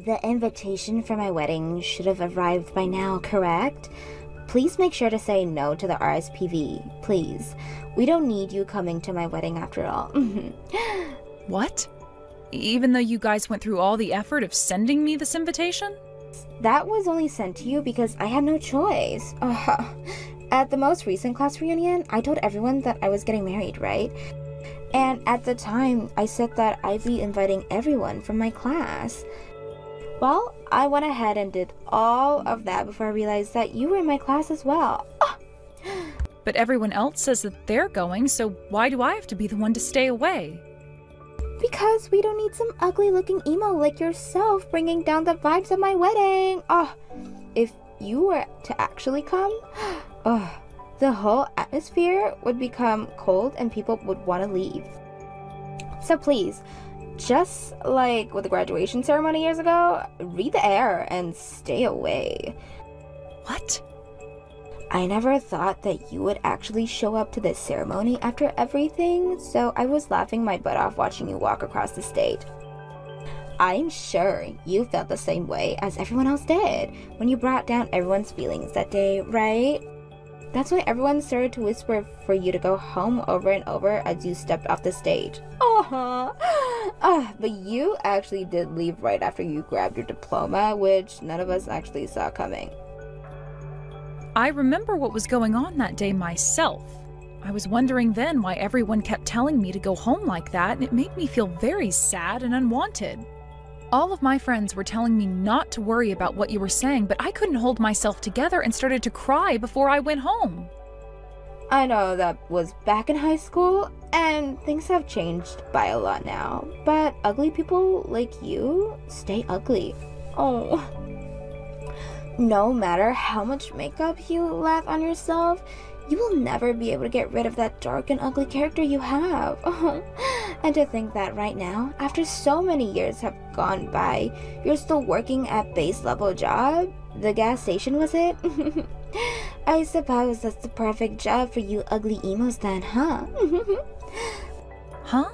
the invitation for my wedding should have arrived by now, correct? Please make sure to say no to the RSPV, please. We don't need you coming to my wedding after all. What? Even though you guys went through all the effort of sending me this invitation? That was only sent to you because I had no choice. At the most recent class reunion, I told everyone that I was getting married, right? And at the time, I said that I'd be inviting everyone from my class. Well, I went ahead and did all of that before I realized that you were in my class as well. But everyone else says that they're going, so why do I have to be the one to stay away? Because we don't need some ugly-looking emo like yourself bringing down the vibes of my wedding. If you were to actually come, the whole atmosphere would become cold and people would want to leave. So please, just like with the graduation ceremony years ago, read the air and stay away. What? I never thought that you would actually show up to this ceremony after everything, so I was laughing my butt off watching you walk across the stage. I'm sure you felt the same way as everyone else did when you brought down everyone's feelings that day, right? That's why everyone started to whisper for you to go home over and over as you stepped off the stage. But you actually did leave right after you grabbed your diploma, which none of us actually saw coming. I remember what was going on that day myself. I was wondering then why everyone kept telling me to go home like that, and it made me feel very sad and unwanted. All of my friends were telling me not to worry about what you were saying, but I couldn't hold myself together and started to cry before I went home. I know that was back in high school, and things have changed by a lot now, but ugly people like you stay ugly. No matter how much makeup you lath on yourself, you will never be able to get rid of that dark and ugly character you have. And to think that right now, after so many years have gone by, you're still working at base level job? The gas station, was it? I suppose that's the perfect job for you ugly emos then, huh? Huh?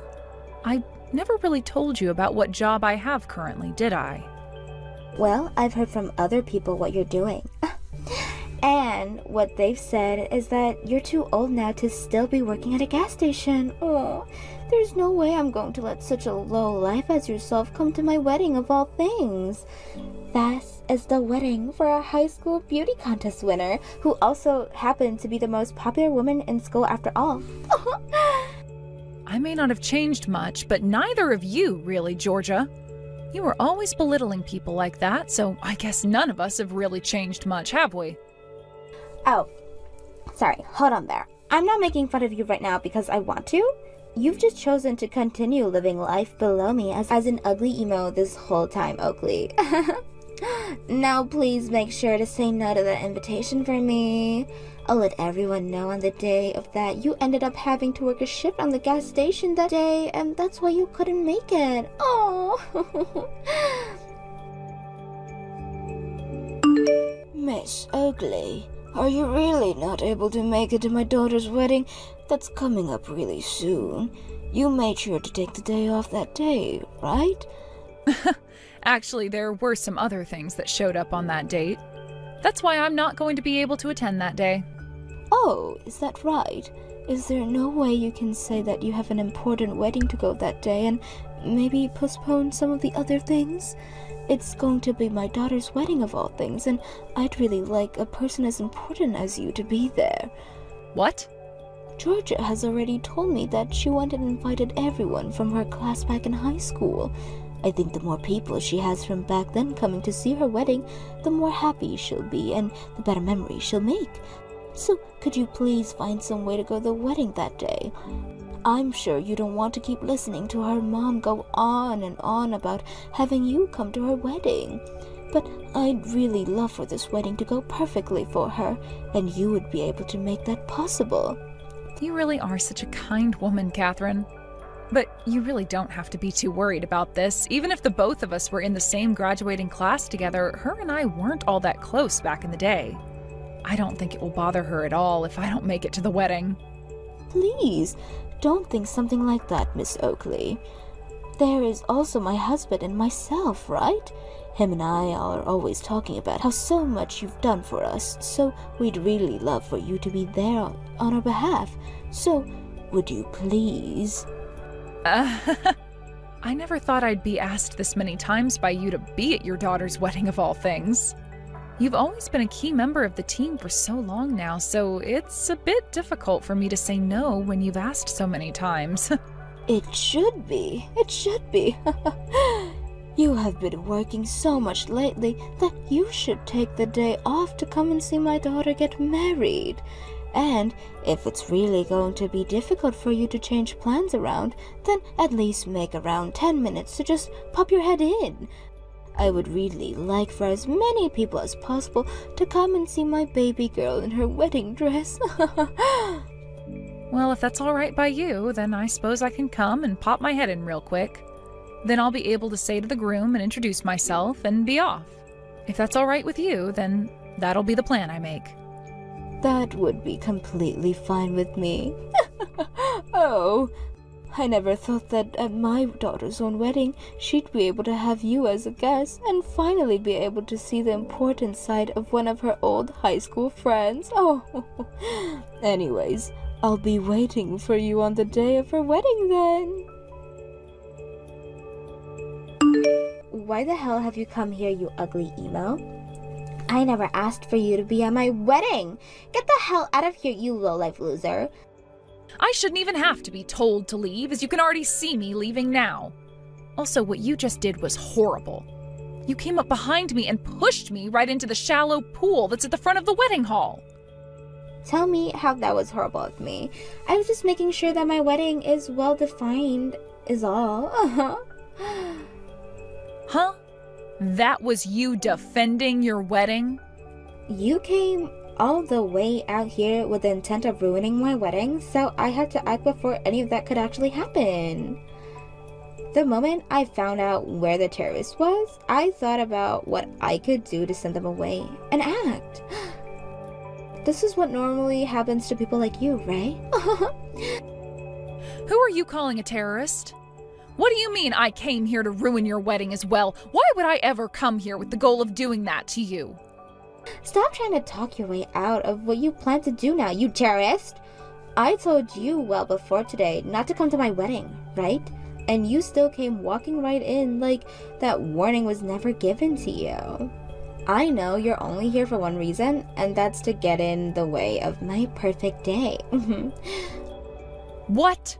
I never really told you about what job I have currently, did I? Well, I've heard from other people what you're doing. And what they've said is that you're too old now to still be working at a gas station. There's no way I'm going to let such a low life as yourself come to my wedding of all things. That is the wedding for a high school beauty contest winner who also happened to be the most popular woman in school after all. I may not have changed much, but neither of you really, Georgia. You were always belittling people like that, so I guess none of us have really changed much, have we? Oh, sorry, hold on there. I'm not making fun of you right now because I want to. You've just chosen to continue living life below me as an ugly emo this whole time, Oakley. Now please make sure to say no to that invitation for me. I'll let everyone know on the day of that you ended up having to work a shift on the gas station that day, and that's why you couldn't make it. Miss Oakley, are you really not able to make it to my daughter's wedding that's coming up really soon? You made sure to take the day off that day, right? Actually, there were some other things that showed up on that date. That's why I'm not going to be able to attend that day. Oh, is that right? Is there no way you can say that you have an important wedding to go that day and maybe postpone some of the other things? It's going to be my daughter's wedding of all things, and I'd really like a person as important as you to be there. What? Georgia has already told me that she wanted and invited everyone from her class back in high school. I think the more people she has from back then coming to see her wedding, the more happy she'll be and the better memories she'll make. So could you please find some way to go to the wedding that day? I'm sure you don't want to keep listening to her mom go on and on about having you come to her wedding. But I'd really love for this wedding to go perfectly for her, and you would be able to make that possible. You really are such a kind woman, Catherine. But you really don't have to be too worried about this. Even if the both of us were in the same graduating class together, her and I weren't all that close back in the day. I don't think it will bother her at all if I don't make it to the wedding. Please, don't think something like that, Miss Oakley. There is also my husband and myself, right? Him and I are always talking about how so much you've done for us, so we'd really love for you to be there on our behalf. So, would you please? I never thought I'd be asked this many times by you to be at your daughter's wedding of all things. You've always been a key member of the team for so long now, so it's a bit difficult for me to say no when you've asked so many times. It should be. It should be. You have been working so much lately that you should take the day off to come and see my daughter get married. And if it's really going to be difficult for you to change plans around, then at least make around 10 minutes to just pop your head in. I would really like for as many people as possible to come and see my baby girl in her wedding dress. Well, if that's all right by you, then I suppose I can come and pop my head in real quick. Then I'll be able to say to the groom and introduce myself and be off. If that's all right with you, then that'll be the plan I make. That would be completely fine with me. Oh, I never thought that at my daughter's own wedding, she'd be able to have you as a guest and finally be able to see the important side of one of her old high school friends. Oh, anyways, I'll be waiting for you on the day of her wedding then. Why the hell have you come here, you ugly emo? I never asked for you to be at my wedding. Get the hell out of here, you low-life loser. I shouldn't even have to be told to leave, as you can already see me leaving now. Also, what you just did was horrible. You came up behind me and pushed me right into the shallow pool that's at the front of the wedding hall. Tell me how that was horrible of me. I was just making sure that my wedding is well-defined, is all. Huh? That was you defending your wedding? You came all the way out here with the intent of ruining my wedding, so I had to act before any of that could actually happen. The moment I found out where the terrorist was, I thought about what I could do to send them away and act. This is what normally happens to people like you, right? Who are you calling a terrorist? What do you mean I came here to ruin your wedding as well? Why would I ever come here with the goal of doing that to you? Stop trying to talk your way out of what you plan to do now, you terrorist! I told you well before today not to come to my wedding, right? And you still came walking right in like that warning was never given to you. I know you're only here for one reason, and that's to get in the way of my perfect day. What?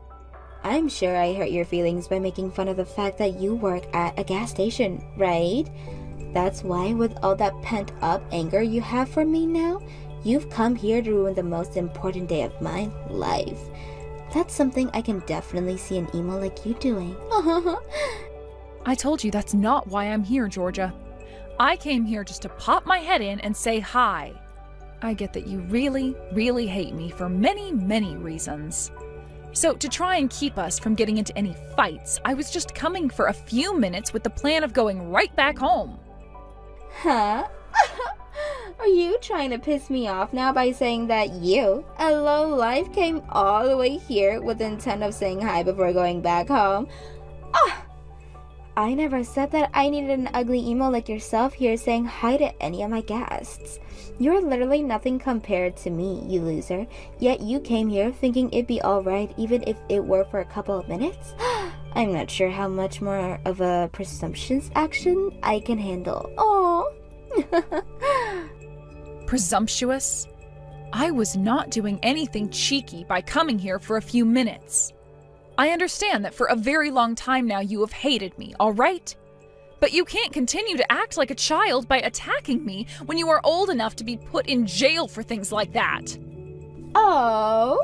I'm sure I hurt your feelings by making fun of the fact that you work at a gas station, right? That's why, with all that pent-up anger you have for me now, you've come here to ruin the most important day of my life. That's something I can definitely see an emo like you doing. I told you that's not why I'm here, Georgia. I came here just to pop my head in and say hi. I get that you really, really hate me for many, many reasons. So to try and keep us from getting into any fights, I was just coming for a few minutes with the plan of going right back home. Huh? Are you trying to piss me off now by saying that you, a low-life, came all the way here with the intent of saying hi before going back home? I never said that I needed an ugly emo like yourself here saying hi to any of my guests. You're literally nothing compared to me, you loser. Yet you came here thinking it'd be alright even if it were for a couple of minutes? I'm not sure how much more of a presumptuous action I can handle. Oh. Presumptuous? I was not doing anything cheeky by coming here for a few minutes. I understand that for a very long time now you have hated me, all right? But you can't continue to act like a child by attacking me when you are old enough to be put in jail for things like that. Oh,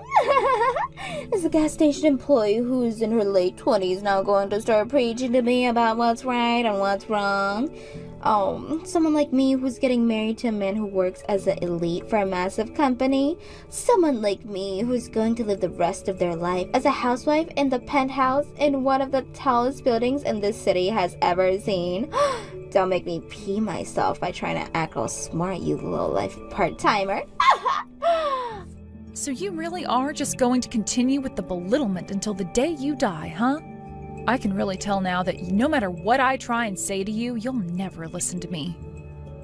is a gas station employee who's in her late 20s now going to start preaching to me about what's right and what's wrong? Oh, someone like me who's getting married to a man who works as an elite for a massive company? Someone like me who's going to live the rest of their life as a housewife in the penthouse in one of the tallest buildings in this city has ever seen? Don't make me pee myself by trying to act all smart, you low-life part-timer. So you really are just going to continue with the belittlement until the day you die, huh? I can really tell now that no matter what I try and say to you, you'll never listen to me.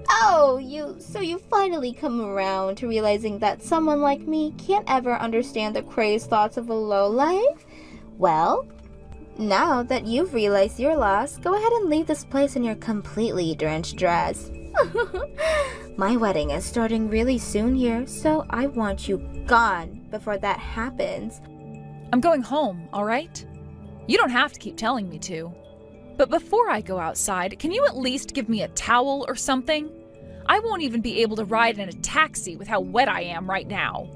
Oh, so you finally come around to realizing that someone like me can't ever understand the crazed thoughts of a lowlife? Well, now that you've realized your loss, go ahead and leave this place in your completely drenched dress. My wedding is starting really soon here, so I want you gone before that happens. I'm going home, all right? You don't have to keep telling me to. But before I go outside, can you at least give me a towel or something? I won't even be able to ride in a taxi with how wet I am right now.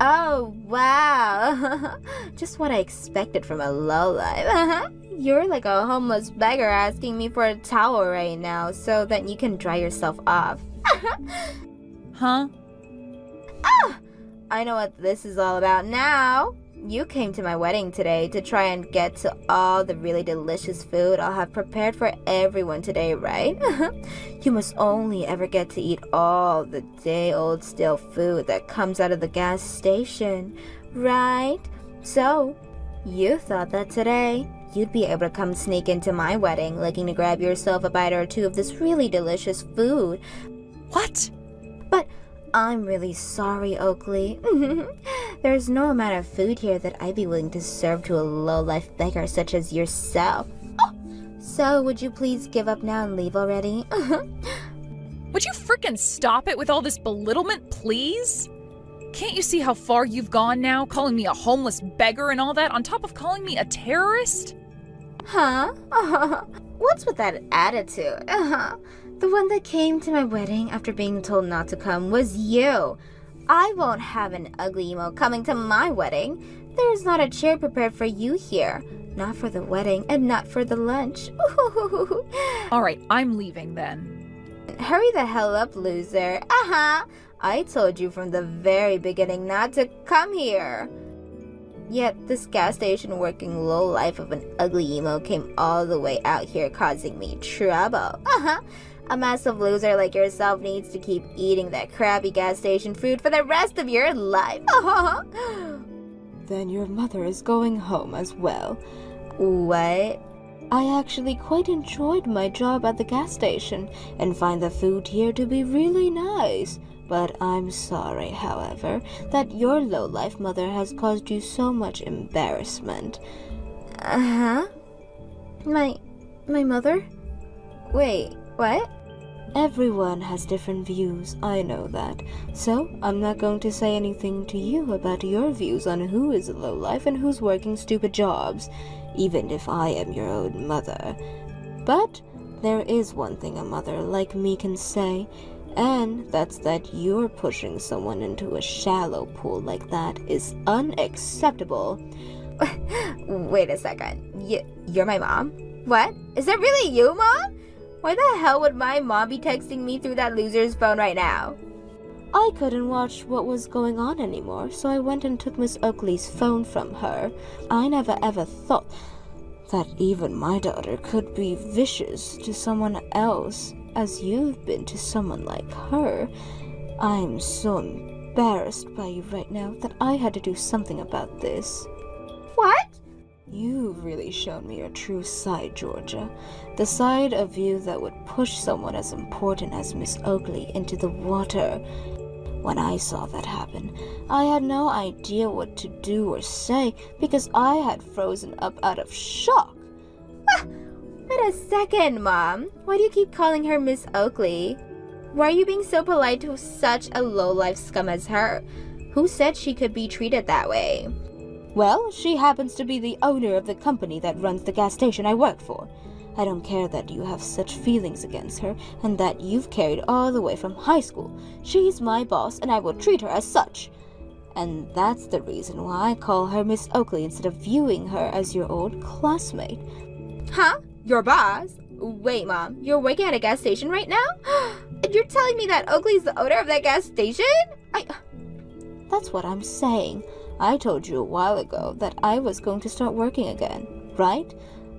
Oh, wow. Just what I expected from a lowlife. You're like a homeless beggar asking me for a towel right now so that you can dry yourself off. Huh? Ah! I know what this is all about now. You came to my wedding today to try and get to all the really delicious food I'll have prepared for everyone today, right? You must only ever get to eat all the day-old stale food that comes out of the gas station, right? So, you thought that today you'd be able to come sneak into my wedding looking to grab yourself a bite or two of this really delicious food. What? But I'm really sorry, Oakley. There's no amount of food here that I'd be willing to serve to a low-life beggar such as yourself. Oh, so would you please give up now and leave already? Would you frickin' stop it with all this belittlement, please? Can't you see how far you've gone now, calling me a homeless beggar and all that, on top of calling me a terrorist? Huh? What's with that attitude? The one that came to my wedding after being told not to come was you. I won't have an ugly emo coming to my wedding. There's not a chair prepared for you here. Not for the wedding and not for the lunch. All right, I'm leaving then. Hurry the hell up, loser. I told you from the very beginning not to come here. Yet this gas station working low life of an ugly emo came all the way out here causing me trouble. A massive loser like yourself needs to keep eating that crappy gas station food for the rest of your life. Then your mother is going home as well. What? I actually quite enjoyed my job at the gas station and find the food here to be really nice. But I'm sorry, however, that your low-life mother has caused you so much embarrassment. My mother? Wait, what? Everyone has different views, I know that. So, I'm not going to say anything to you about your views on who is a lowlife and who's working stupid jobs, even if I am your own mother. But there is one thing a mother like me can say, and that's that you're pushing someone into a shallow pool like that is unacceptable. Wait a second. You're my mom? What? Is that really you, Mom? Why the hell would my mom be texting me through that loser's phone right now? I couldn't watch what was going on anymore, so I went and took Miss Oakley's phone from her. I never ever thought that even my daughter could be vicious to someone else, as you've been to someone like her. I'm so embarrassed by you right now that I had to do something about this. What? You've really shown me your true side, Georgia. The side of you that would push someone as important as Miss Oakley into the water. When I saw that happen, I had no idea what to do or say because I had frozen up out of shock. Wait a second, Mom. Why do you keep calling her Miss Oakley? Why are you being so polite to such a low-life scum as her? Who said she could be treated that way? Well, she happens to be the owner of the company that runs the gas station I work for. I don't care that you have such feelings against her and that you've carried all the way from high school. She's my boss and I will treat her as such. And that's the reason why I call her Miss Oakley instead of viewing her as your old classmate. Huh? Your boss? Wait, Mom, you're working at a gas station right now? And you're telling me that Oakley's the owner of that gas station? That's what I'm saying. I told you a while ago that I was going to start working again, right?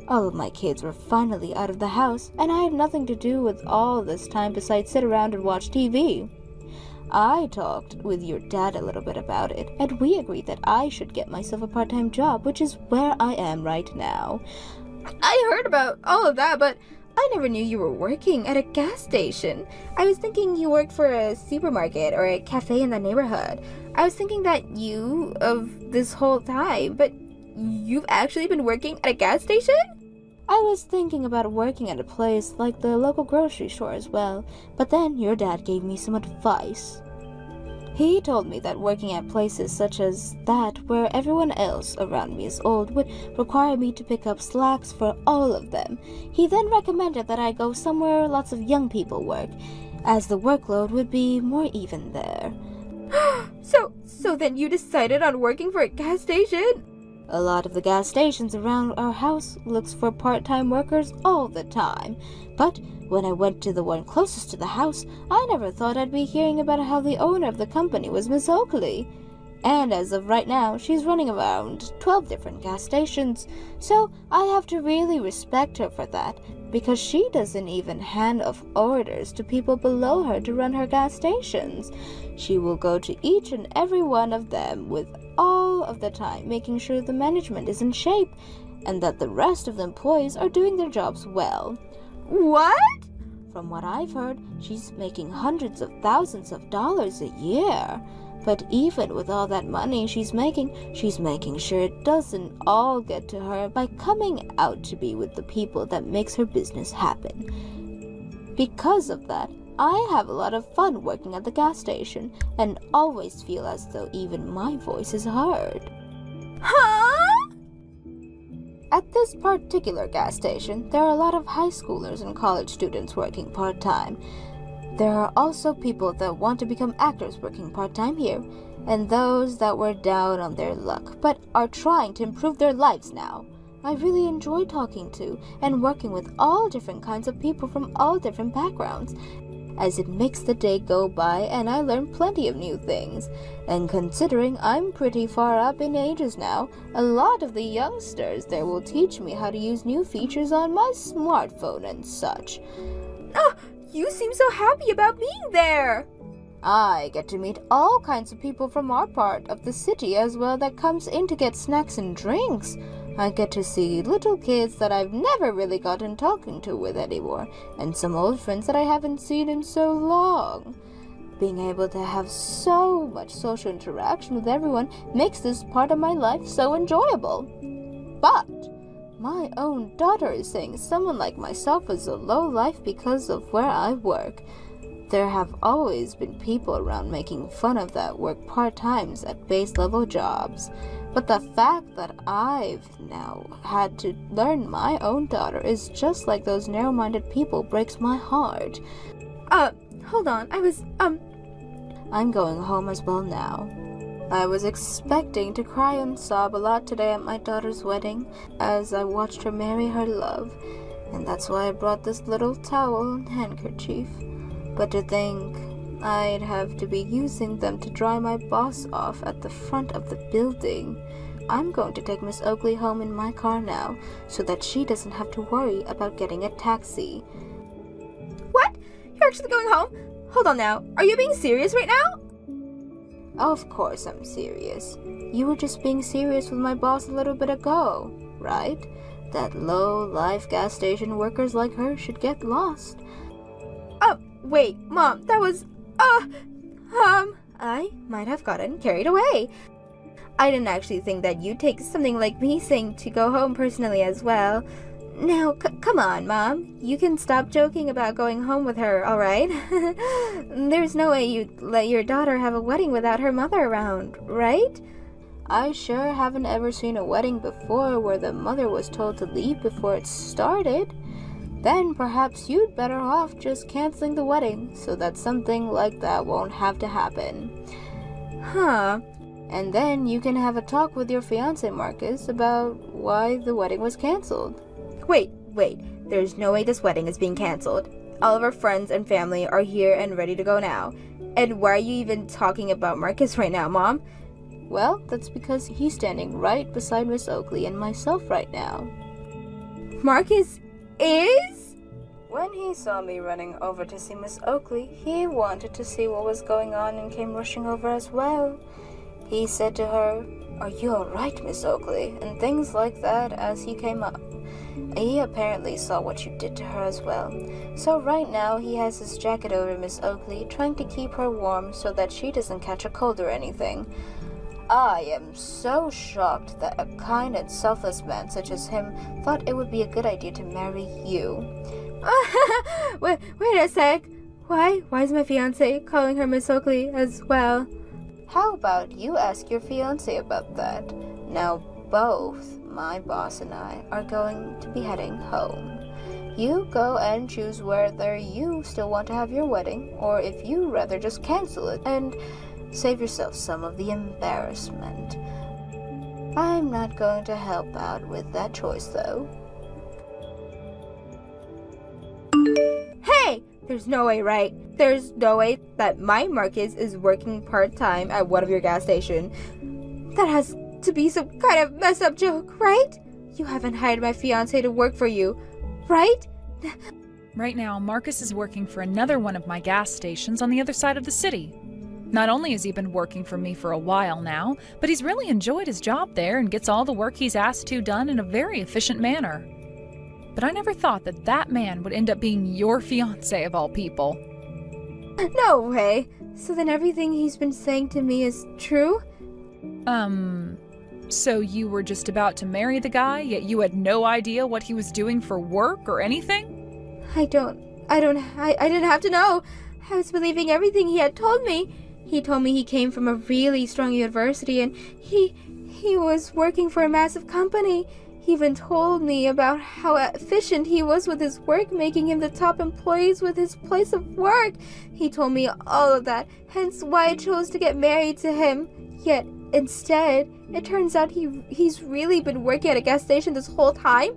All of my kids were finally out of the house, and I had nothing to do with all this time besides sit around and watch TV. I talked with your dad a little bit about it, and we agreed that I should get myself a part-time job, which is where I am right now. I heard about all of that, but I never knew you were working at a gas station. I was thinking you worked for a supermarket or a cafe in the neighborhood. I was thinking that you of this whole time, but you've actually been working at a gas station? I was thinking about working at a place like the local grocery store as well, but then your dad gave me some advice. He told me that working at places such as that, where everyone else around me is old, would require me to pick up slacks for all of them. He then recommended that I go somewhere lots of young people work, as the workload would be more even there. So then you decided on working for a gas station? A lot of the gas stations around our house looks for part-time workers all the time. But when I went to the one closest to the house, I never thought I'd be hearing about how the owner of the company was Miss Oakley. And as of right now, she's running around 12 different gas stations. So I have to really respect her for that, because she doesn't even hand off orders to people below her to run her gas stations. She will go to each and every one of them with all of the time, making sure the management is in shape and that the rest of the employees are doing their jobs well. What? From what I've heard, she's making hundreds of thousands of dollars a year. But even with all that money she's making sure it doesn't all get to her by coming out to be with the people that makes her business happen. Because of that, I have a lot of fun working at the gas station and always feel as though even my voice is heard. Huh? At this particular gas station, there are a lot of high schoolers and college students working part-time. There are also people that want to become actors working part-time here, and those that were down on their luck but are trying to improve their lives now. I really enjoy talking to and working with all different kinds of people from all different backgrounds, as it makes the day go by and I learn plenty of new things. And considering I'm pretty far up in ages now, a lot of the youngsters there will teach me how to use new features on my smartphone and such. Oh, you seem so happy about being there! I get to meet all kinds of people from our part of the city as well that comes in to get snacks and drinks. I get to see little kids that I've never really gotten talking to with anymore, and some old friends that I haven't seen in so long. Being able to have so much social interaction with everyone makes this part of my life so enjoyable. But my own daughter is saying someone like myself is a low life because of where I work. There have always been people around making fun of that work part-times at base-level jobs. But the fact that I've now had to learn my own daughter is just like those narrow-minded people breaks my heart. Hold on, I'm going home as well now. I was expecting to cry and sob a lot today at my daughter's wedding as I watched her marry her love, and that's why I brought this little towel and handkerchief. But to think I'd have to be using them to dry my boss off at the front of the building. I'm going to take Miss Oakley home in my car now, so that she doesn't have to worry about getting a taxi. What? You're actually going home? Hold on now. Are you being serious right now? Of course I'm serious. You were just being serious with my boss a little bit ago, right? That low-life gas station workers like her should get lost. Oh, wait, Mom, that was... I might have gotten carried away. I didn't actually think that you'd take something like me saying to go home personally as well. Now, come on, Mom. You can stop joking about going home with her, alright? There's no way you'd let your daughter have a wedding without her mother around, right? I sure haven't ever seen a wedding before where the mother was told to leave before it started. Then perhaps you'd better off just canceling the wedding so that something like that won't have to happen. Huh. And then you can have a talk with your fiancé Marcus about why the wedding was canceled. Wait. There's no way this wedding is being canceled. All of our friends and family are here and ready to go now. And why are you even talking about Marcus right now, Mom? Well, that's because he's standing right beside Miss Oakley and myself right now. Marcus is? When he saw me running over to see Miss Oakley, he wanted to see what was going on and came rushing over as well. He said to her, "Are you all right, Miss Oakley?" and things like that as he came up. He apparently saw what you did to her as well. So right now he has his jacket over Miss Oakley, trying to keep her warm so that she doesn't catch a cold or anything. I am so shocked that a kind and selfless man such as him thought it would be a good idea to marry you. wait a sec. Why is my fiancé calling her Miss Oakley as well? How about you ask your fiancé about that? Now both my boss and I are going to be heading home. You go and choose whether you still want to have your wedding, or if you rather just cancel it and save yourself some of the embarrassment. I'm not going to help out with that choice, though. Hey! There's no way, right? There's no way that my Marcus is working part-time at one of your gas stations. That has to be some kind of messed up joke, right? You haven't hired my fiancé to work for you, right? Right now, Marcus is working for another one of my gas stations on the other side of the city. Not only has he been working for me for a while now, but he's really enjoyed his job there and gets all the work he's asked to done in a very efficient manner. But I never thought that that man would end up being your fiancé of all people. No way. So then everything he's been saying to me is true? So you were just about to marry the guy, yet you had no idea what he was doing for work or anything? I didn't have to know. I was believing everything he had told me. He told me he came from a really strong university and he was working for a massive company. He even told me about how efficient he was with his work, making him the top employees with his place of work. He told me all of that, hence why I chose to get married to him. Yet, instead, it turns out he's really been working at a gas station this whole time.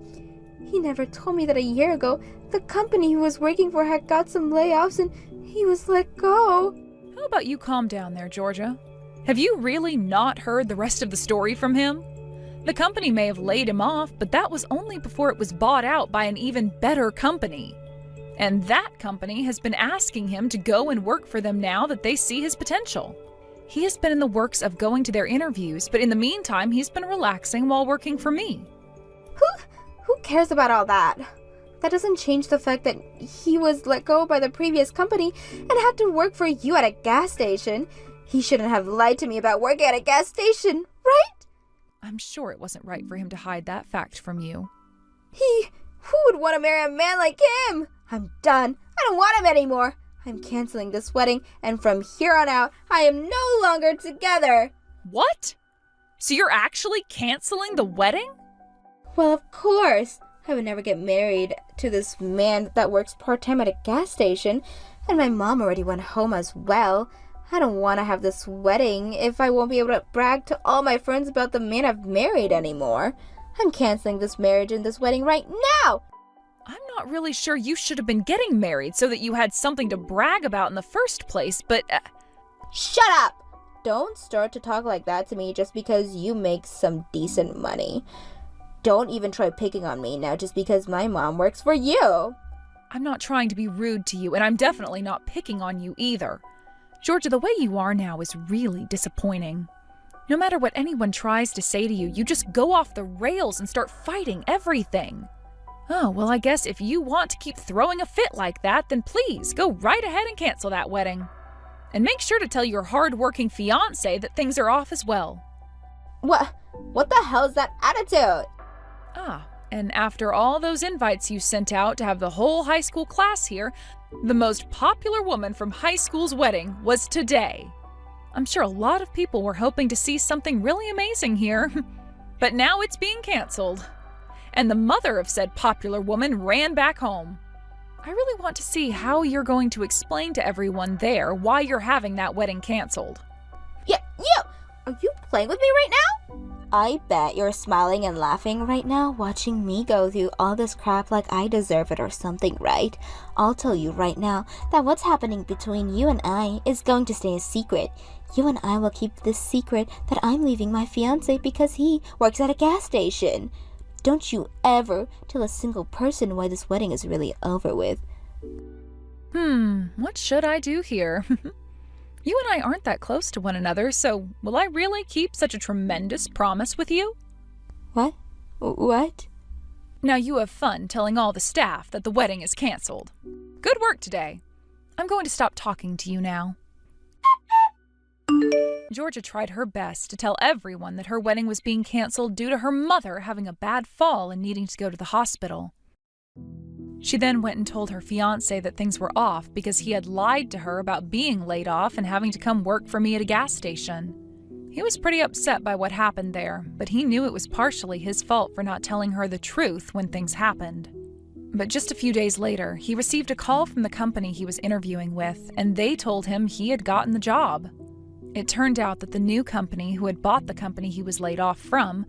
He never told me that a year ago, the company he was working for had got some layoffs and he was let go. How about you calm down there, Georgia? Have you really not heard the rest of the story from him? The company may have laid him off, but that was only before it was bought out by an even better company. And that company has been asking him to go and work for them now that they see his potential. He has been in the works of going to their interviews, but in the meantime, he's been relaxing while working for me. Who cares about all that? That doesn't change the fact that he was let go by the previous company and had to work for you at a gas station. He shouldn't have lied to me about working at a gas station, right? I'm sure it wasn't right for him to hide that fact from you. Who would want to marry a man like him? I'm done. I don't want him anymore. I'm canceling this wedding, and from here on out, I am no longer together. What? So you're actually canceling the wedding? Well, of course. I would never get married to this man that works part-time at a gas station, and my mom already went home as well. I don't want to have this wedding if I won't be able to brag to all my friends about the man I've married anymore. I'm canceling this marriage and this wedding right now. I'm not really sure you should have been getting married so that you had something to brag about in the first place, but... Shut up! Don't start to talk like that to me just because you make some decent money. Don't even try picking on me now just because my mom works for you. I'm not trying to be rude to you, and I'm definitely not picking on you either. Georgia, the way you are now is really disappointing. No matter what anyone tries to say to you, you just go off the rails and start fighting everything. Oh, well, I guess if you want to keep throwing a fit like that, then please go right ahead and cancel that wedding. And make sure to tell your hard-working fiancé that things are off as well. What the hell is that attitude? And after all those invites you sent out to have the whole high school class here, the most popular woman from high school's wedding was today. I'm sure a lot of people were hoping to see something really amazing here, but now it's being canceled. And the mother of said popular woman ran back home. I really want to see how you're going to explain to everyone there why you're having that wedding canceled. Yeah, you! Are you playing with me right now? I bet you're smiling and laughing right now watching me go through all this crap like I deserve it or something, right? I'll tell you right now that what's happening between you and I is going to stay a secret. You and I will keep this secret that I'm leaving my fiancé because he works at a gas station. Don't you ever tell a single person why this wedding is really over with. What should I do here? You and I aren't that close to one another, so will I really keep such a tremendous promise with you? What? What? Now you have fun telling all the staff that the wedding is canceled. Good work today. I'm going to stop talking to you now. Georgia tried her best to tell everyone that her wedding was being canceled due to her mother having a bad fall and needing to go to the hospital. She then went and told her fiancé that things were off because he had lied to her about being laid off and having to come work for me at a gas station. He was pretty upset by what happened there, but he knew it was partially his fault for not telling her the truth when things happened. But just a few days later, he received a call from the company he was interviewing with, and they told him he had gotten the job. It turned out that the new company who had bought the company he was laid off from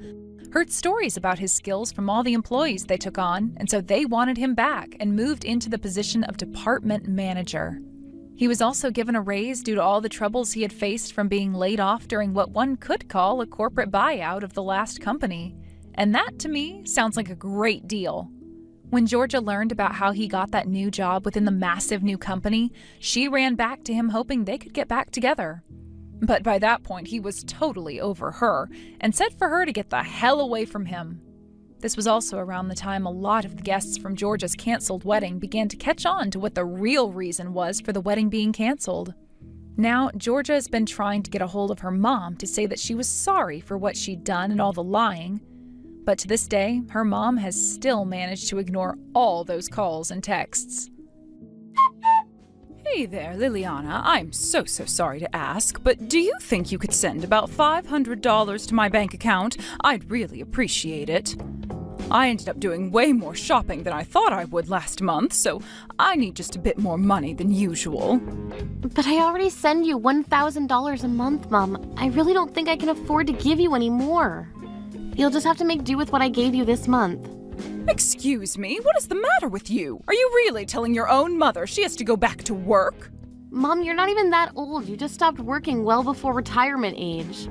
heard stories about his skills from all the employees they took on, and so they wanted him back and moved into the position of department manager. He was also given a raise due to all the troubles he had faced from being laid off during what one could call a corporate buyout of the last company. And that, to me, sounds like a great deal. When Georgia learned about how he got that new job within the massive new company, she ran back to him hoping they could get back together. But by that point, he was totally over her and said for her to get the hell away from him. This was also around the time a lot of the guests from Georgia's canceled wedding began to catch on to what the real reason was for the wedding being canceled. Now, Georgia has been trying to get a hold of her mom to say that she was sorry for what she'd done and all the lying. But to this day, her mom has still managed to ignore all those calls and texts. Hey there, Liliana. I'm so sorry to ask, but do you think you could send about $500 to my bank account? I'd really appreciate it. I ended up doing way more shopping than I thought I would last month, so I need just a bit more money than usual. But I already send you $1,000 a month, Mom. I really don't think I can afford to give you any more. You'll just have to make do with what I gave you this month. Excuse me, what is the matter with you? Are you really telling your own mother she has to go back to work? Mom, you're not even that old. You just stopped working well before retirement age.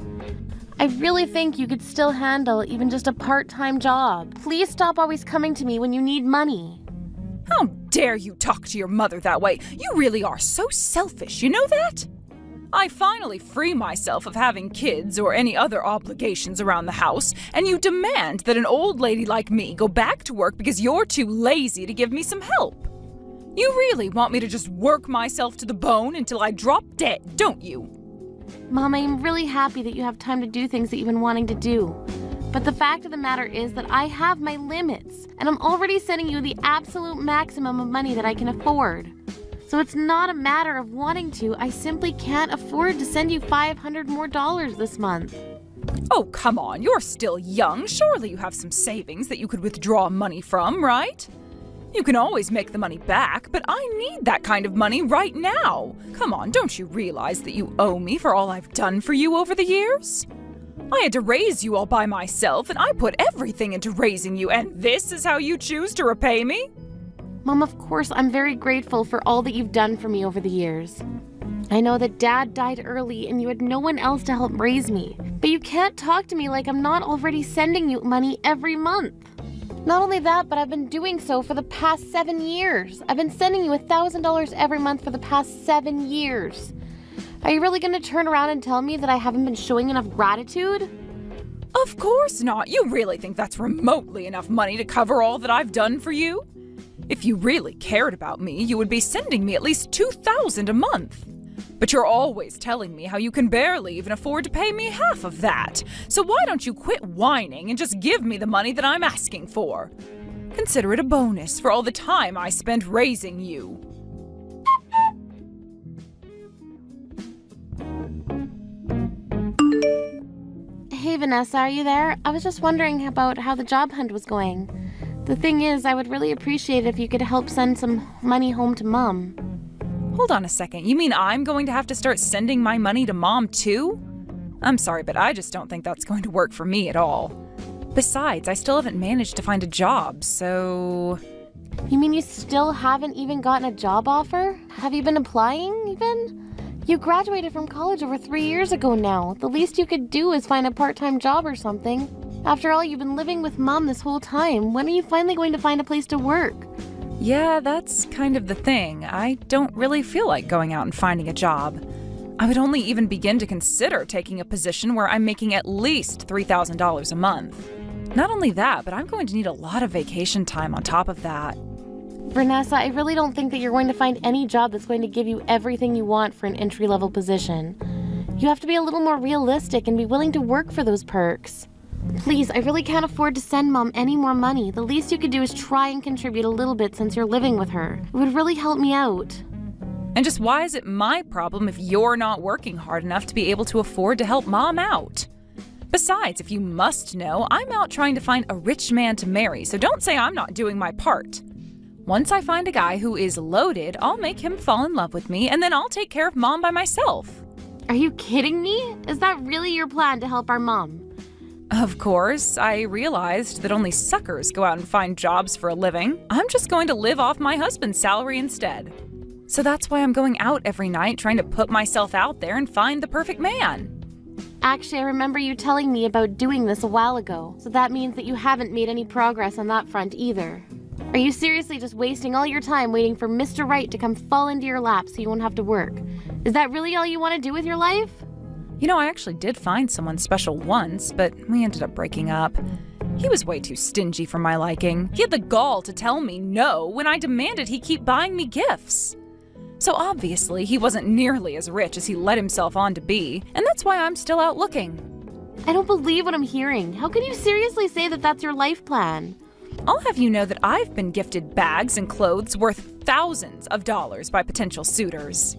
I really think you could still handle even just a part-time job. Please stop always coming to me when you need money. How dare you talk to your mother that way? You really are so selfish, you know that? I finally free myself of having kids or any other obligations around the house, and you demand that an old lady like me go back to work because you're too lazy to give me some help. You really want me to just work myself to the bone until I drop dead, don't you? Mom, I am really happy that you have time to do things that you've been wanting to do. But the fact of the matter is that I have my limits, and I'm already sending you the absolute maximum of money that I can afford. So it's not a matter of wanting to, I simply can't afford to send you $500 more this month. Oh, come on, you're still young. Surely you have some savings that you could withdraw money from, right? You can always make the money back, but I need that kind of money right now. Come on, don't you realize that you owe me for all I've done for you over the years? I had to raise you all by myself, and I put everything into raising you, and this is how you choose to repay me? Mom, of course, I'm very grateful for all that you've done for me over the years. I know that Dad died early and you had no one else to help raise me, but you can't talk to me like I'm not already sending you money every month. Not only that, but I've been doing so for the past 7 years. I've been sending you $1,000 every month for the past 7 years. Are you really going to turn around and tell me that I haven't been showing enough gratitude? Of course not. You really think that's remotely enough money to cover all that I've done for you? If you really cared about me, you would be sending me at least $2,000 a month. But you're always telling me how you can barely even afford to pay me half of that. So why don't you quit whining and just give me the money that I'm asking for? Consider it a bonus for all the time I spent raising you. Hey Vanessa, are you there? I was just wondering about how the job hunt was going. The thing is, I would really appreciate it if you could help send some money home to Mom. Hold on a second. You mean I'm going to have to start sending my money to Mom too? I'm sorry, but I just don't think that's going to work for me at all. Besides, I still haven't managed to find a job, so... You mean you still haven't even gotten a job offer? Have you been applying even? You graduated from college over 3 years ago now. The least you could do is find a part-time job or something. After all, you've been living with Mom this whole time. When are you finally going to find a place to work? Yeah, that's kind of the thing. I don't really feel like going out and finding a job. I would only even begin to consider taking a position where I'm making at least $3,000 a month. Not only that, but I'm going to need a lot of vacation time on top of that. Vanessa, I really don't think that you're going to find any job that's going to give you everything you want for an entry-level position. You have to be a little more realistic and be willing to work for those perks. Please, I really can't afford to send Mom any more money. The least you could do is try and contribute a little bit since you're living with her. It would really help me out. And just why is it my problem if you're not working hard enough to be able to afford to help Mom out? Besides, if you must know, I'm out trying to find a rich man to marry, so don't say I'm not doing my part. Once I find a guy who is loaded, I'll make him fall in love with me, and then I'll take care of Mom by myself. Are you kidding me? Is that really your plan to help our mom? Of course, I realized that only suckers go out and find jobs for a living. I'm just going to live off my husband's salary instead. So that's why I'm going out every night trying to put myself out there and find the perfect man. Actually, I remember you telling me about doing this a while ago, so that means that you haven't made any progress on that front either. Are you seriously just wasting all your time waiting for Mr. Right to come fall into your lap so you won't have to work? Is that really all you want to do with your life? You know, I actually did find someone special once, but we ended up breaking up. He was way too stingy for my liking. He had the gall to tell me no when I demanded he keep buying me gifts. So obviously, he wasn't nearly as rich as he let himself on to be, and that's why I'm still out looking. I don't believe what I'm hearing. How can you seriously say that that's your life plan? I'll have you know that I've been gifted bags and clothes worth thousands of dollars by potential suitors.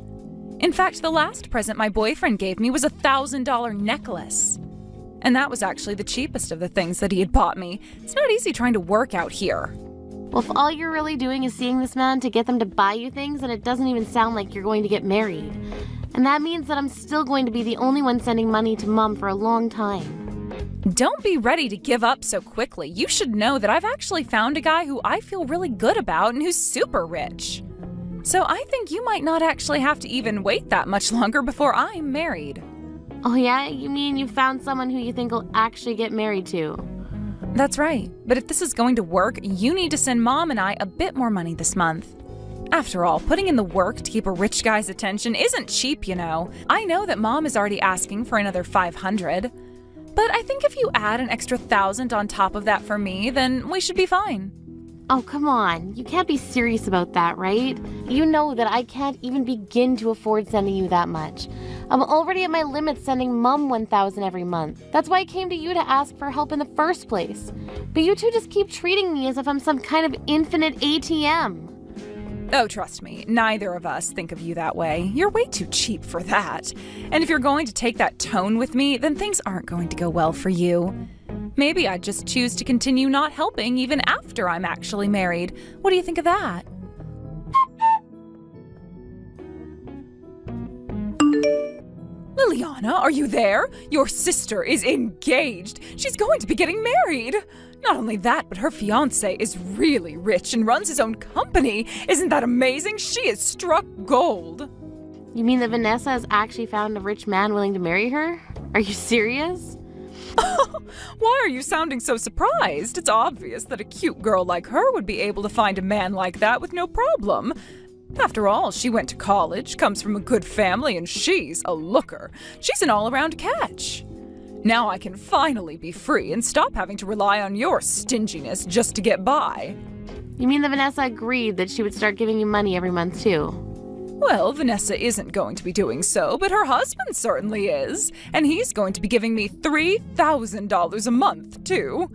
In fact, the last present my boyfriend gave me was a $1,000 necklace. And that was actually the cheapest of the things that he had bought me. It's not easy trying to work out here. Well, if all you're really doing is seeing this man to get them to buy you things, then it doesn't even sound like you're going to get married. And that means that I'm still going to be the only one sending money to Mom for a long time. Don't be ready to give up so quickly. You should know that I've actually found a guy who I feel really good about and who's super rich. So I think you might not actually have to even wait that much longer before I'm married. Oh yeah? You mean you found someone who you think will actually get married to? That's right. But if this is going to work, you need to send Mom and I a bit more money this month. After all, putting in the work to keep a rich guy's attention isn't cheap, you know. I know that Mom is already asking for another $500. But I think if you add an extra $1,000 on top of that for me, then we should be fine. Oh, come on. You can't be serious about that, right? You know that I can't even begin to afford sending you that much. I'm already at my limit sending Mom $1,000 every month. That's why I came to you to ask for help in the first place. But you two just keep treating me as if I'm some kind of infinite ATM. Oh, trust me, neither of us think of you that way. You're way too cheap for that. And if you're going to take that tone with me, then things aren't going to go well for you. Maybe I'd just choose to continue not helping even after I'm actually married. What do you think of that? Liliana, are you there? Your sister is engaged. She's going to be getting married. Not only that, but her fiancé is really rich and runs his own company. Isn't that amazing? She is struck gold. You mean that Vanessa has actually found a rich man willing to marry her? Are you serious? Why are you sounding so surprised? It's obvious that a cute girl like her would be able to find a man like that with no problem. After all, she went to college, comes from a good family, and she's a looker. She's an all-around catch. Now I can finally be free and stop having to rely on your stinginess just to get by. You mean that Vanessa agreed that she would start giving you money every month too? Well, Vanessa isn't going to be doing so, but her husband certainly is. And he's going to be giving me $3,000 a month, too.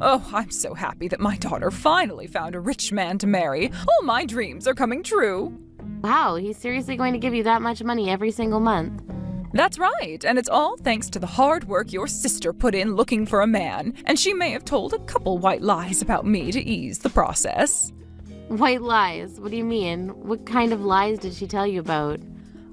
Oh, I'm so happy that my daughter finally found a rich man to marry. All my dreams are coming true. Wow, he's seriously going to give you that much money every single month? That's right, and it's all thanks to the hard work your sister put in looking for a man. And she may have told a couple white lies about me to ease the process. White lies? What do you mean? What kind of lies did she tell you about?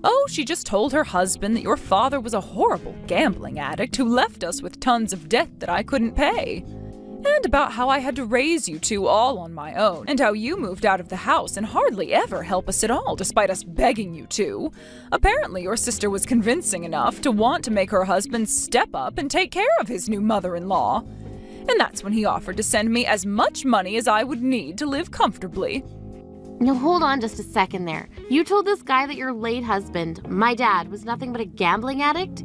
Oh, she just told her husband that your father was a horrible gambling addict who left us with tons of debt that I couldn't pay. And about how I had to raise you two all on my own, and how you moved out of the house and hardly ever help us at all despite us begging you to. Apparently your sister was convincing enough to want to make her husband step up and take care of his new mother-in-law. And that's when he offered to send me as much money as I would need to live comfortably. Now hold on just a second there. You told this guy that your late husband, my dad, was nothing but a gambling addict?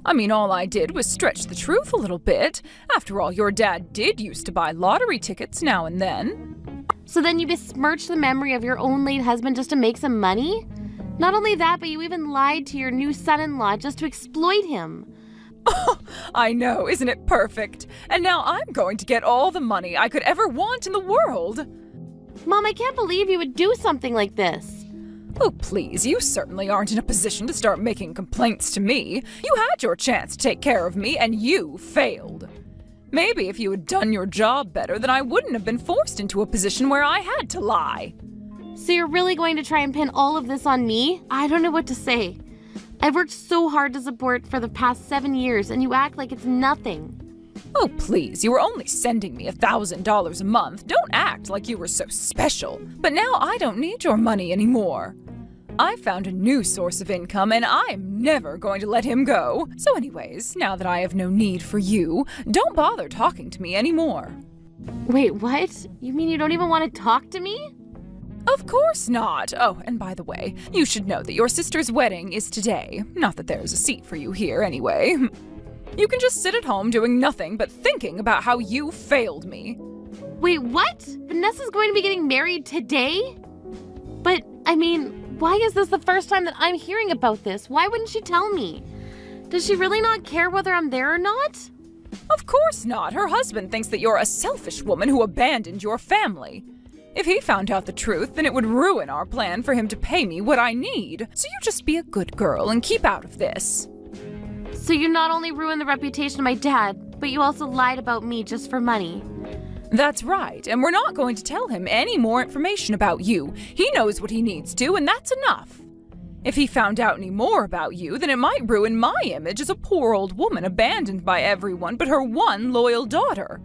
I mean, all I did was stretch the truth a little bit. After all, your dad did used to buy lottery tickets now and then. So then you besmirched the memory of your own late husband just to make some money? Not only that, but you even lied to your new son-in-law just to exploit him. Oh, I know, isn't it perfect? And now I'm going to get all the money I could ever want in the world. Mom, I can't believe you would do something like this. Oh, please, you certainly aren't in a position to start making complaints to me. You had your chance to take care of me, and you failed. Maybe if you had done your job better, then I wouldn't have been forced into a position where I had to lie. So you're really going to try and pin all of this on me? I don't know what to say. I've worked so hard to support for the past 7 years, and you act like it's nothing. Oh, please, you were only sending me $1,000 a month. Don't act like you were so special. But now I don't need your money anymore. I found a new source of income, and I'm never going to let him go. So anyways, now that I have no need for you, don't bother talking to me anymore. Wait, what? You mean you don't even want to talk to me? Of course not. Oh, and by the way, you should know that your sister's wedding is today. Not that there's a seat for you here anyway. You can just sit at home doing nothing but thinking about how you failed me. Wait, what? Vanessa's going to be getting married today? But, I mean, why is this the first time that I'm hearing about this? Why wouldn't she tell me? Does she really not care whether I'm there or not? Of course not. Her husband thinks that you're a selfish woman who abandoned your family. If he found out the truth, then it would ruin our plan for him to pay me what I need. So you just be a good girl and keep out of this. So you not only ruined the reputation of my dad, but you also lied about me just for money. That's right, and we're not going to tell him any more information about you. He knows what he needs to, and that's enough. If he found out any more about you, then it might ruin my image as a poor old woman abandoned by everyone but her one loyal daughter.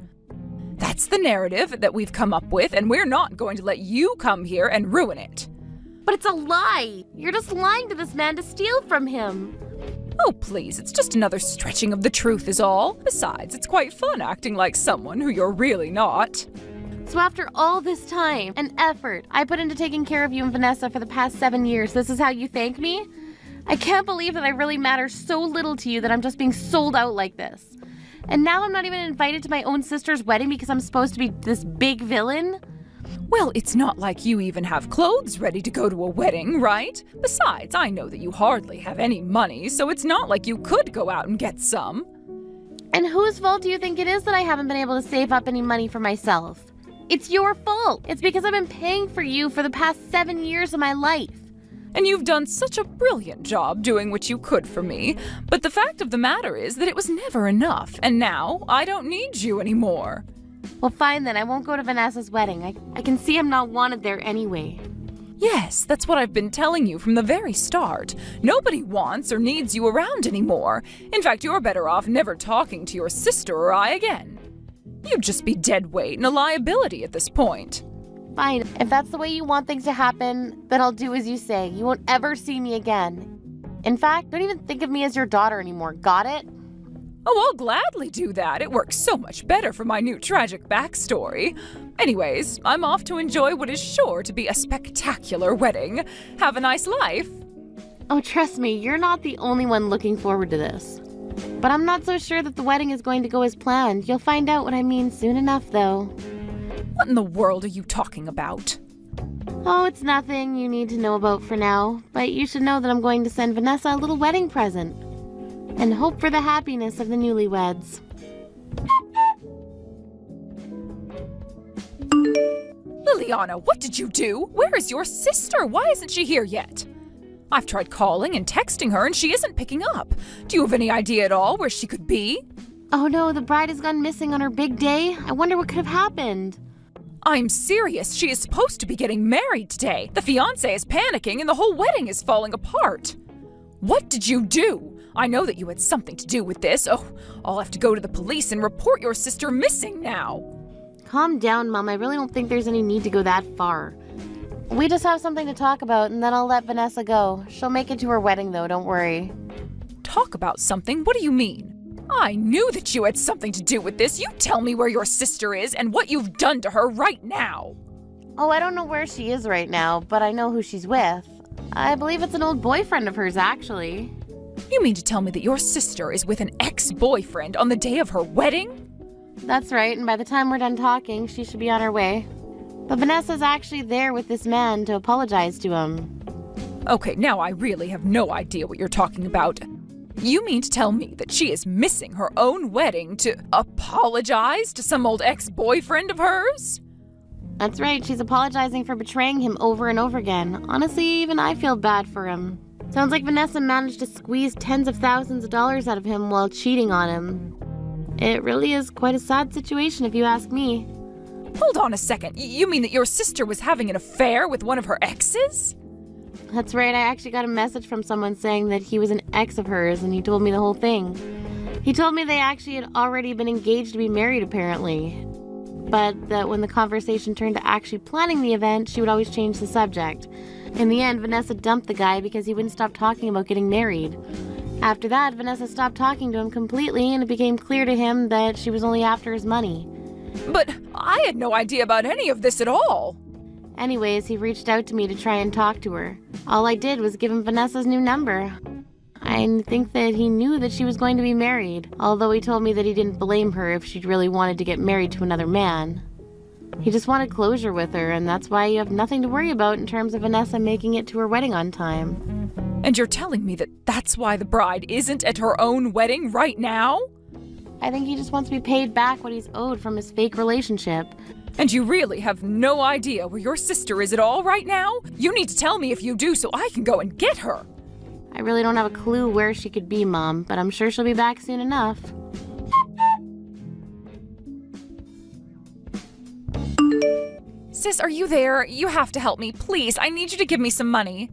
That's the narrative that we've come up with, and we're not going to let you come here and ruin it. But it's a lie! You're just lying to this man to steal from him. Oh, please, it's just another stretching of the truth is all. Besides, it's quite fun acting like someone who you're really not. So after all this time and effort I put into taking care of you and Vanessa for the past 7 years, this is how you thank me? I can't believe that I really matter so little to you that I'm just being sold out like this. And now I'm not even invited to my own sister's wedding because I'm supposed to be this big villain? Well, it's not like you even have clothes ready to go to a wedding, right? Besides, I know that you hardly have any money, so it's not like you could go out and get some. And whose fault do you think it is that I haven't been able to save up any money for myself? It's your fault. It's because I've been paying for you for the past 7 years of my life. And you've done such a brilliant job doing what you could for me. But the fact of the matter is that it was never enough, and now I don't need you anymore. Well, fine then. I won't go to Vanessa's wedding. I can see I'm not wanted there anyway. Yes, that's what I've been telling you from the very start. Nobody wants or needs you around anymore. In fact, you're better off never talking to your sister or I again. You'd just be dead weight and a liability at this point. Fine. If that's the way you want things to happen, then I'll do as you say. You won't ever see me again. In fact, don't even think of me as your daughter anymore. Got it? Oh, I'll gladly do that. It works so much better for my new tragic backstory. Anyways, I'm off to enjoy what is sure to be a spectacular wedding. Have a nice life. Oh, trust me, you're not the only one looking forward to this. But I'm not so sure that the wedding is going to go as planned. You'll find out what I mean soon enough, though. What in the world are you talking about? Oh, it's nothing you need to know about for now. But you should know that I'm going to send Vanessa a little wedding present. And hope for the happiness of the newlyweds. Liliana, what did you do? Where is your sister? Why isn't she here yet? I've tried calling and texting her and she isn't picking up. Do you have any idea at all where she could be? Oh no, the bride has gone missing on her big day. I wonder what could have happened. I'm serious. She is supposed to be getting married today. The fiancé is panicking and the whole wedding is falling apart. What did you do? I know that you had something to do with this. Oh, I'll have to go to the police and report your sister missing now. Calm down, Mom. I really don't think there's any need to go that far. We just have something to talk about, and then I'll let Vanessa go. She'll make it to her wedding, though, don't worry. Talk about something? What do you mean? I knew that you had something to do with this. You tell me where your sister is and what you've done to her right now. Oh, I don't know where she is right now, but I know who she's with. I believe it's an old boyfriend of hers, actually. You mean to tell me that your sister is with an ex-boyfriend on the day of her wedding? That's right, and by the time we're done talking, she should be on her way. But Vanessa's actually there with this man to apologize to him. Okay, now I really have no idea what you're talking about. You mean to tell me that she is missing her own wedding to apologize to some old ex-boyfriend of hers? That's right, she's apologizing for betraying him over and over again. Honestly, even I feel bad for him. Sounds like Vanessa managed to squeeze tens of thousands of dollars out of him while cheating on him. It really is quite a sad situation if you ask me. Hold on a second. You mean that your sister was having an affair with one of her exes? That's right, I actually got a message from someone saying that he was an ex of hers, and he told me the whole thing. He told me they actually had already been engaged to be married, apparently. But that when the conversation turned to actually planning the event, she would always change the subject. In the end, Vanessa dumped the guy because he wouldn't stop talking about getting married. After that, Vanessa stopped talking to him completely, and it became clear to him that she was only after his money. But I had no idea about any of this at all. Anyways, he reached out to me to try and talk to her. All I did was give him Vanessa's new number. I think that he knew that she was going to be married, although he told me that he didn't blame her if she really wanted to get married to another man. He just wanted closure with her, and that's why you have nothing to worry about in terms of Vanessa making it to her wedding on time. And you're telling me that that's why the bride isn't at her own wedding right now? I think he just wants to be paid back what he's owed from his fake relationship. And you really have no idea where your sister is at all right now? You need to tell me if you do so I can go and get her. I really don't have a clue where she could be, Mom, but I'm sure she'll be back soon enough. Sis, are you there? You have to help me, please. I need you to give me some money.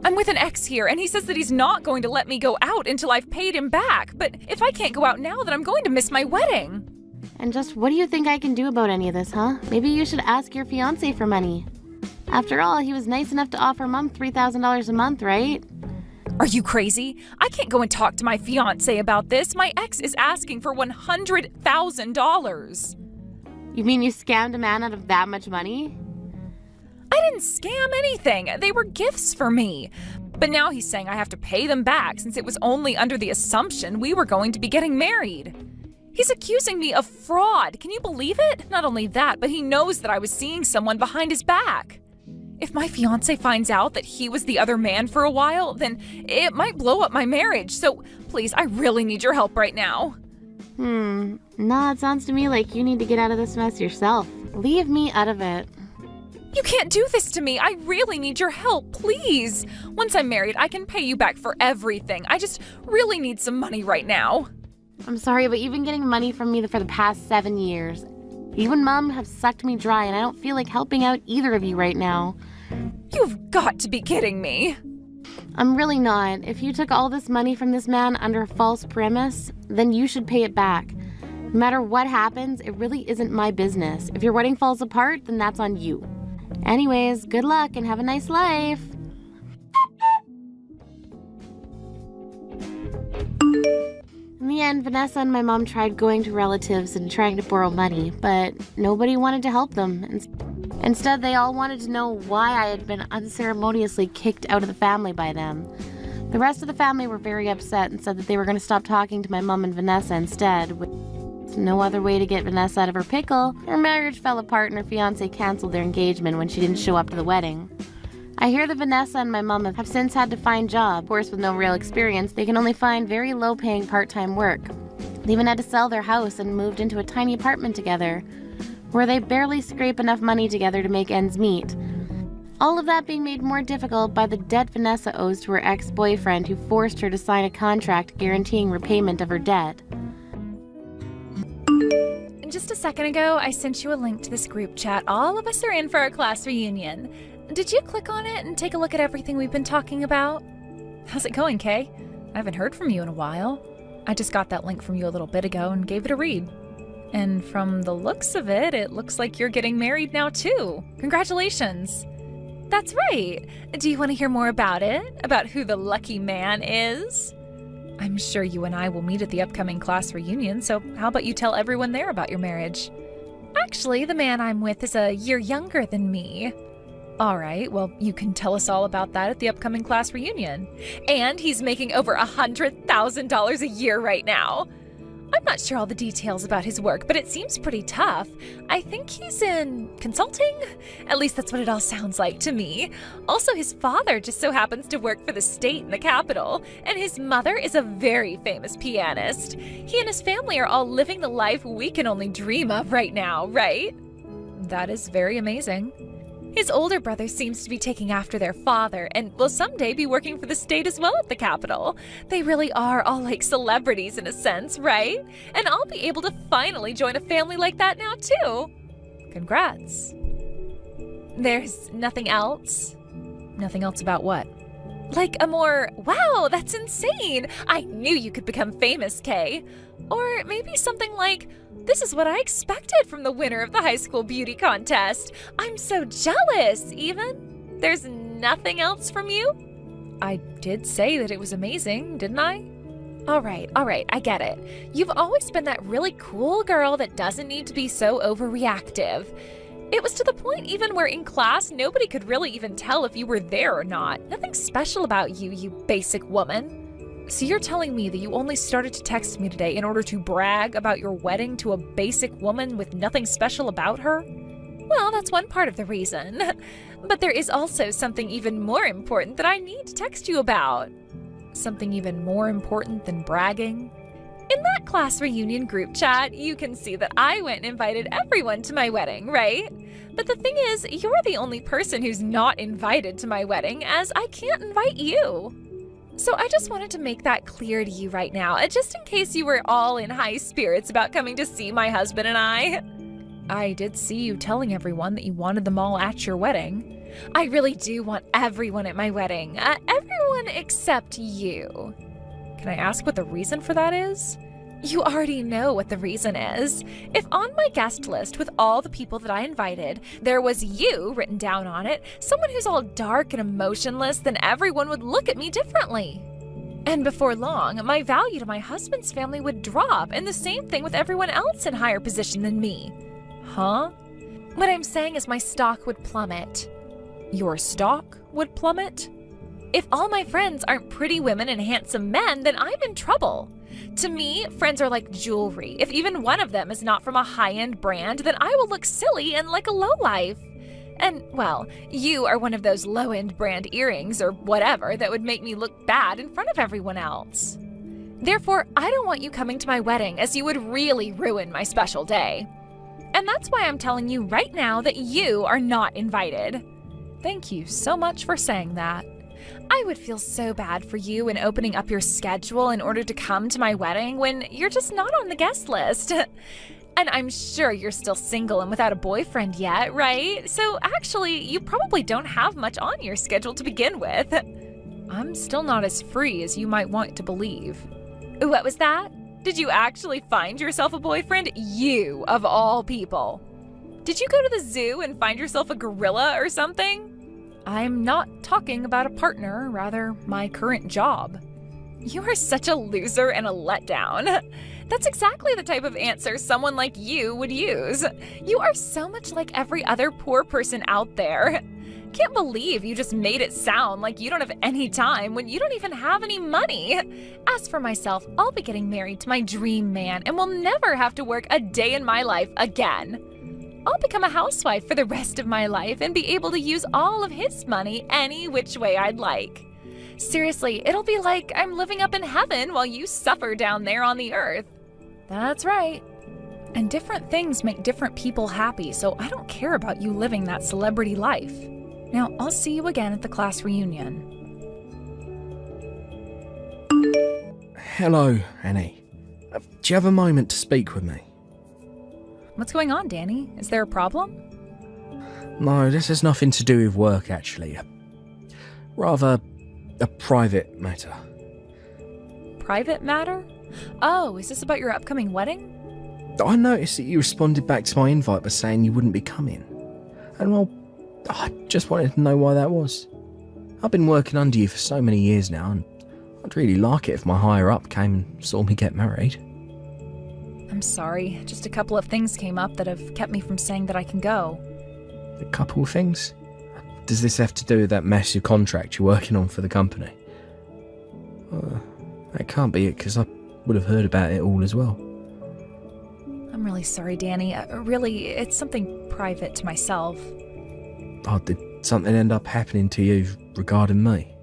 I'm with an ex here, and he says that he's not going to let me go out until I've paid him back. But if I can't go out now, then I'm going to miss my wedding. And just what do you think I can do about any of this, huh? Maybe you should ask your fiancé for money. After all, he was nice enough to offer Mom $3,000 a month, right? Are you crazy? I can't go and talk to my fiancé about this. My ex is asking for $100,000. You mean you scammed a man out of that much money? I didn't scam anything. They were gifts for me. But now he's saying I have to pay them back since it was only under the assumption we were going to be getting married. He's accusing me of fraud. Can you believe it? Not only that, but he knows that I was seeing someone behind his back. If my fiancé finds out that he was the other man for a while, then it might blow up my marriage. So please, I really need your help right now. Nah, it sounds to me like you need to get out of this mess yourself. Leave me out of it. You can't do this to me. I really need your help, please. Once I'm married, I can pay you back for everything. I just really need some money right now. I'm sorry, but you've been getting money from me for the past 7 years. You and Mom have sucked me dry, and I don't feel like helping out either of you right now. You've got to be kidding me. I'm really not. If you took all this money from this man under a false premise, then you should pay it back. No matter what happens, it really isn't my business. If your wedding falls apart, then that's on you. Anyways, good luck and have a nice life. In the end, Vanessa and my mom tried going to relatives and trying to borrow money, but nobody wanted to help them. Instead, they all wanted to know why I had been unceremoniously kicked out of the family by them. The rest of the family were very upset and said that they were going to stop talking to my mom and Vanessa instead. With no other way to get Vanessa out of her pickle, her marriage fell apart and her fiancé canceled their engagement when she didn't show up to the wedding. I hear that Vanessa and my mom have since had to find jobs. Of course, with no real experience, they can only find very low-paying part-time work. They even had to sell their house and moved into a tiny apartment together, where they barely scrape enough money together to make ends meet. All of that being made more difficult by the debt Vanessa owes to her ex-boyfriend who forced her to sign a contract guaranteeing repayment of her debt. Just a second ago, I sent you a link to this group chat. All of us are in for our class reunion. Did you click on it and take a look at everything we've been talking about? How's it going, Kay? I haven't heard from you in a while. I just got that link from you a little bit ago and gave it a read. And from the looks of it, it looks like you're getting married now too. Congratulations. That's right. Do you want to hear more about it? About who the lucky man is? I'm sure you and I will meet at the upcoming class reunion, so how about you tell everyone there about your marriage? Actually, the man I'm with is a year younger than me. All right, well, you can tell us all about that at the upcoming class reunion. And he's making over $100,000 a year right now. I'm not sure all the details about his work, but it seems pretty tough. I think he's in consulting? At least that's what it all sounds like to me. Also, his father just so happens to work for the state in the capital, and his mother is a very famous pianist. He and his family are all living the life we can only dream of right now, right? That is very amazing. His older brother seems to be taking after their father and will someday be working for the state as well at the capital. They really are all like celebrities in a sense, right? And I'll be able to finally join a family like that now too. Congrats. There's nothing else? Nothing else about what? Like a more, wow, that's insane. I knew you could become famous, Kay. Or maybe something like, this is what I expected from the winner of the high school beauty contest. I'm so jealous, even. There's nothing else from you? I did say that it was amazing, didn't I? All right, I get it. You've always been that really cool girl that doesn't need to be so overreactive. It was to the point even where in class, nobody could really even tell if you were there or not. Nothing special about you, you basic woman. So you're telling me that you only started to text me today in order to brag about your wedding to a basic woman with nothing special about her? Well, that's one part of the reason. But there is also something even more important that I need to text you about. Something even more important than bragging? In that class reunion group chat, you can see that I went and invited everyone to my wedding, right? But the thing is, you're the only person who's not invited to my wedding, as I can't invite you. So I just wanted to make that clear to you right now, just in case you were all in high spirits about coming to see my husband and I. I did see you telling everyone that you wanted them all at your wedding. I really do want everyone at my wedding. Everyone except you. Can I ask what the reason for that is? You already know what the reason is. If on my guest list with all the people that I invited, there was you written down on it, someone who's all dark and emotionless, then everyone would look at me differently. And before long, my value to my husband's family would drop, and the same thing with everyone else in higher position than me. Huh? What I'm saying is my stock would plummet. Your stock would plummet? If all my friends aren't pretty women and handsome men, then I'm in trouble. To me, friends are like jewelry. If even one of them is not from a high-end brand, then I will look silly and like a lowlife. And, well, you are one of those low-end brand earrings or whatever that would make me look bad in front of everyone else. Therefore, I don't want you coming to my wedding, as you would really ruin my special day. And that's why I'm telling you right now that you are not invited. Thank you so much for saying that. I would feel so bad for you in opening up your schedule in order to come to my wedding when you're just not on the guest list. And I'm sure you're still single and without a boyfriend yet, right? So actually, you probably don't have much on your schedule to begin with. I'm still not as free as you might want to believe. What was that? Did you actually find yourself a boyfriend? You, of all people. Did you go to the zoo and find yourself a gorilla or something? I'm not talking about a partner, rather my current job. You are such a loser and a letdown. That's exactly the type of answer someone like you would use. You are so much like every other poor person out there. Can't believe you just made it sound like you don't have any time when you don't even have any money. As for myself, I'll be getting married to my dream man and will never have to work a day in my life again. I'll become a housewife for the rest of my life and be able to use all of his money any which way I'd like. Seriously, it'll be like I'm living up in heaven while you suffer down there on the earth. That's right. And different things make different people happy, so I don't care about you living that celebrity life. Now, I'll see you again at the class reunion. Hello, Annie. Do you have a moment to speak with me? What's going on, Danny? Is there a problem? No, this has nothing to do with work, actually. Rather, a private matter. Private matter? Oh, is this about your upcoming wedding? I noticed that you responded back to my invite by saying you wouldn't be coming. And well, I just wanted to know why that was. I've been working under you for so many years now, and I'd really like it if my higher-up came and saw me get married. I'm sorry, just a couple of things came up that have kept me from saying that I can go. A couple of things? Does this have to do with that massive contract you're working on for the company? That can't be it, because I would have heard about it all as well. I'm really sorry, Danny. Really, it's something private to myself. Oh, did something end up happening to you regarding me?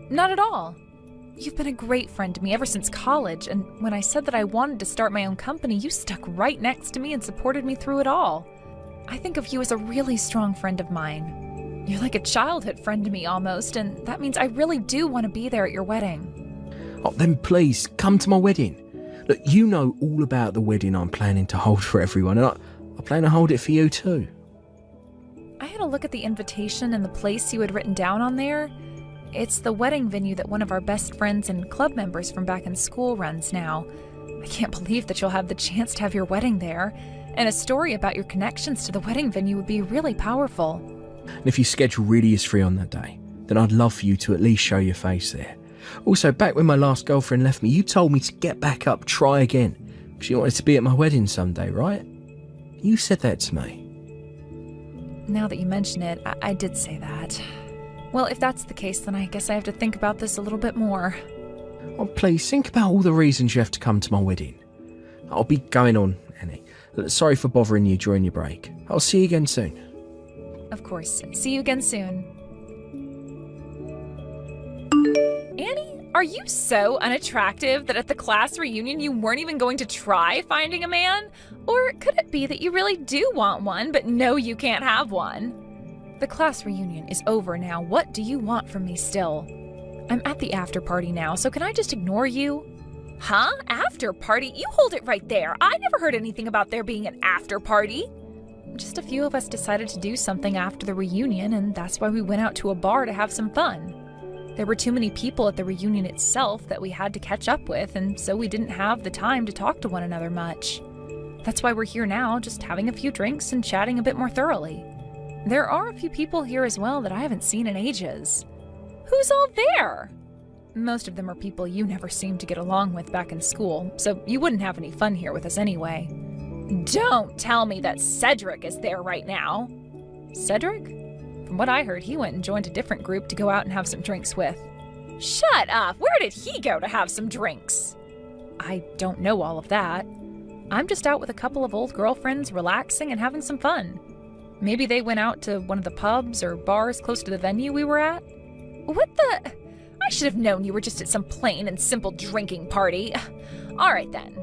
Not at all. You've been a great friend to me ever since college, and when I said that I wanted to start my own company, you stuck right next to me and supported me through it all. I think of you as a really strong friend of mine. You're like a childhood friend to me almost, and that means I really do want to be there at your wedding. Oh, then please, come to my wedding. Look, you know all about the wedding I'm planning to hold for everyone, and I plan to hold it for you too. I had a look at the invitation and the place you had written down on there. It's the wedding venue that one of our best friends and club members from back in school runs now. I can't believe that you'll have the chance to have your wedding there, and a story about your connections to the wedding venue would be really powerful. And if your schedule really is free on that day, then I'd love for you to at least show your face there. Also, back when my last girlfriend left me, you told me to get back up, try again, because you wanted to be at my wedding someday, right? You said that to me. Now that you mention it, I did say that. Well, if that's the case, then I guess I have to think about this a little bit more. Oh, please, think about all the reasons you have to come to my wedding. I'll be going on, Annie. Sorry for bothering you during your break. I'll see you again soon. Of course. See you again soon. Annie, are you so unattractive that at the class reunion you weren't even going to try finding a man? Or could it be that you really do want one, but know you can't have one? The class reunion is over now. What do you want from me still? I'm at the after party now, so can I just ignore you? Huh? After party? You hold it right there. I never heard anything about there being an after party. Just a few of us decided to do something after the reunion, and that's why we went out to a bar to have some fun. There were too many people at the reunion itself that we had to catch up with, and so we didn't have the time to talk to one another much. That's why we're here now, just having a few drinks and chatting a bit more thoroughly. There are a few people here as well that I haven't seen in ages. Who's all there? Most of them are people you never seemed to get along with back in school, so you wouldn't have any fun here with us anyway. Don't tell me that Cedric is there right now. Cedric? From what I heard, he went and joined a different group to go out and have some drinks with. Shut up! Where did he go to have some drinks? I don't know all of that. I'm just out with a couple of old girlfriends relaxing and having some fun. Maybe they went out to one of the pubs or bars close to the venue we were at. What the? I should have known you were just at some plain and simple drinking party. All right then.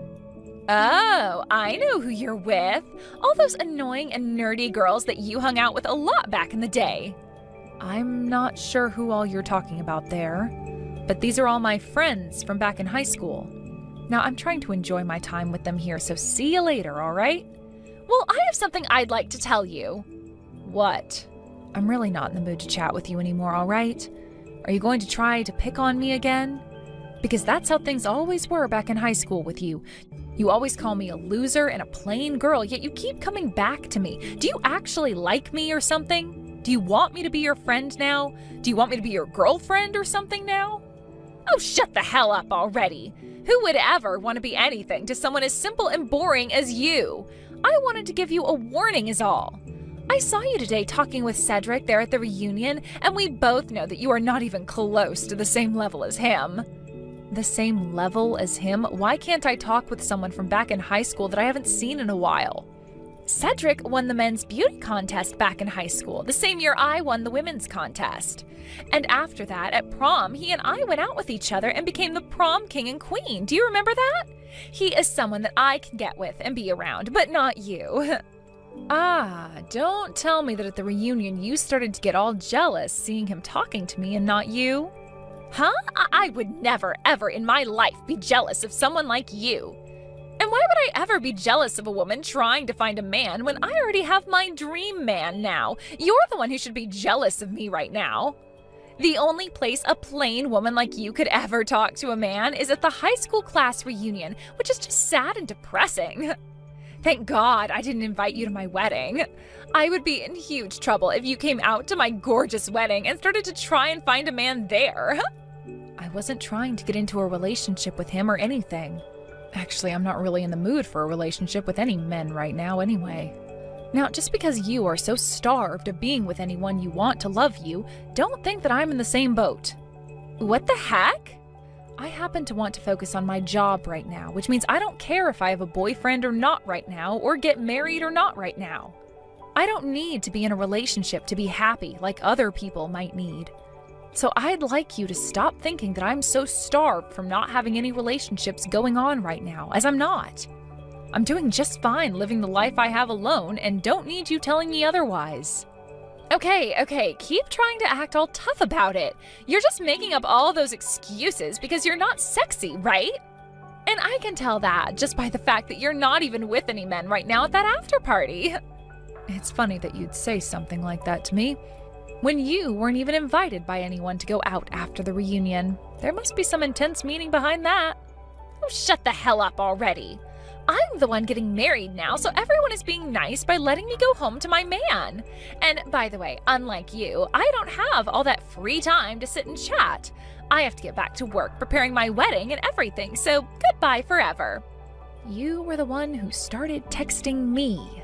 Oh, I know who you're with. All those annoying and nerdy girls that you hung out with a lot back in the day. I'm not sure who all you're talking about there, but these are all my friends from back in high school. Now, I'm trying to enjoy my time with them here, so see you later, all right? Well, I have something I'd like to tell you. What? I'm really not in the mood to chat with you anymore, all right? Are you going to try to pick on me again? Because that's how things always were back in high school with you. You always call me a loser and a plain girl, yet you keep coming back to me. Do you actually like me or something? Do you want me to be your friend now? Do you want me to be your girlfriend or something now? Oh, shut the hell up already. Who would ever want to be anything to someone as simple and boring as you? I wanted to give you a warning is all. I saw you today talking with Cedric there at the reunion, and we both know that you are not even close to the same level as him. The same level as him? Why can't I talk with someone from back in high school that I haven't seen in a while? Cedric won the men's beauty contest back in high school, the same year I won the women's contest. And after that, at prom, he and I went out with each other and became the prom king and queen. Do you remember that? He is someone that I can get with and be around, but not you. Ah, don't tell me that at the reunion you started to get all jealous seeing him talking to me and not you. Huh? I would never, ever in my life be jealous of someone like you. And why would I ever be jealous of a woman trying to find a man when I already have my dream man now? You're the one who should be jealous of me right now. The only place a plain woman like you could ever talk to a man is at the high school class reunion, which is just sad and depressing. Thank God I didn't invite you to my wedding. I would be in huge trouble if you came out to my gorgeous wedding and started to try and find a man there. I I wasn't trying to get into a relationship with him or anything. Actually, I'm not really in the mood for a relationship with any men right now anyway. Now, just because you are so starved of being with anyone you want to love you, don't think that I'm in the same boat. What the heck? I happen to want to focus on my job right now, which means I don't care if I have a boyfriend or not right now, or get married or not right now. I don't need to be in a relationship to be happy like other people might need. So I'd like you to stop thinking that I'm so starved from not having any relationships going on right now, as I'm not. I'm doing just fine living the life I have alone and don't need you telling me otherwise. Okay, keep trying to act all tough about it. You're just making up all those excuses because you're not sexy, right? And I can tell that just by the fact that you're not even with any men right now at that after party. It's funny that you'd say something like that to me, when you weren't even invited by anyone to go out after the reunion. There must be some intense meaning behind that. Oh, shut the hell up already. I'm the one getting married now, so everyone is being nice by letting me go home to my man. And by the way, unlike you, I don't have all that free time to sit and chat. I have to get back to work preparing my wedding and everything, so goodbye forever. You were the one who started texting me.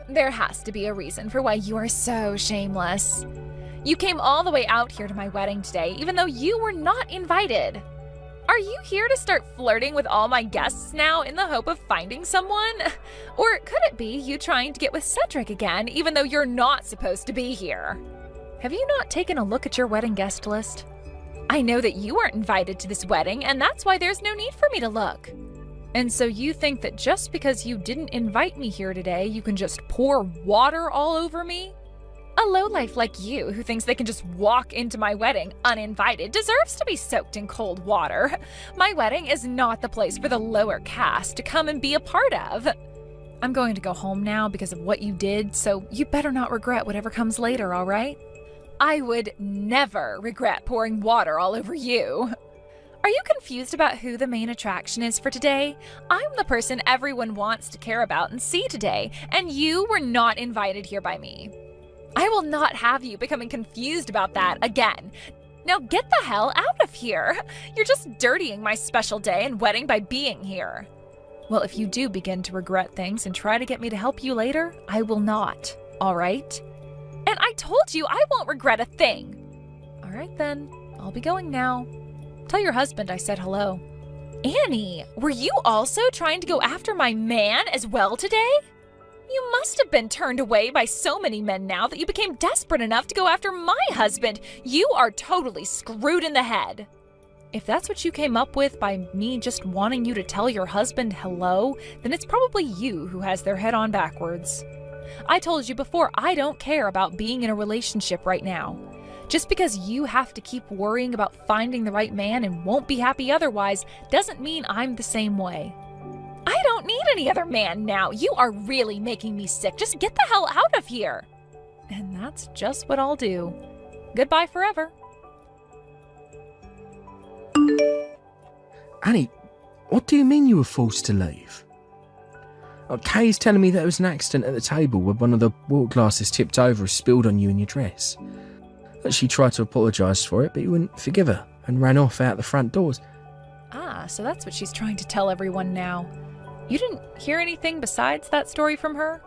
There has to be a reason for why you are so shameless. You came all the way out here to my wedding today, even though you were not invited. Are you here to start flirting with all my guests now in the hope of finding someone? Or could it be you trying to get with Cedric again, even though you're not supposed to be here? Have you not taken a look at your wedding guest list? I know that you weren't invited to this wedding, and that's why there's no need for me to look. And so you think that just because you didn't invite me here today, you can just pour water all over me? A lowlife like you, who thinks they can just walk into my wedding uninvited, deserves to be soaked in cold water. My wedding is not the place for the lower caste to come and be a part of. I'm going to go home now because of what you did, so you better not regret whatever comes later, all right? I would never regret pouring water all over you. Are you confused about who the main attraction is for today? I'm the person everyone wants to care about and see today, and you were not invited here by me. I will not have you becoming confused about that again. Now get the hell out of here. You're just dirtying my special day and wedding by being here. Well, if you do begin to regret things and try to get me to help you later, I will not, all right? And I told you I won't regret a thing. All right then, I'll be going now. Tell your husband I said hello. Annie, were you also trying to go after my man as well today? You must have been turned away by so many men now that you became desperate enough to go after my husband. You are totally screwed in the head. If that's what you came up with by me just wanting you to tell your husband hello, then it's probably you who has their head on backwards. I told you before, I don't care about being in a relationship right now. Just because you have to keep worrying about finding the right man and won't be happy otherwise doesn't mean I'm the same way. I don't need any other man now. You are really making me sick. Just get the hell out of here. And that's just what I'll do. Goodbye forever. Annie, what do you mean you were forced to leave? Kay's telling me that it was an accident at the table where one of the water glasses tipped over and spilled on you and your dress. That she tried to apologise for it, but you wouldn't forgive her and ran off out the front doors. Ah, so that's what she's trying to tell everyone now. You didn't hear anything besides that story from her?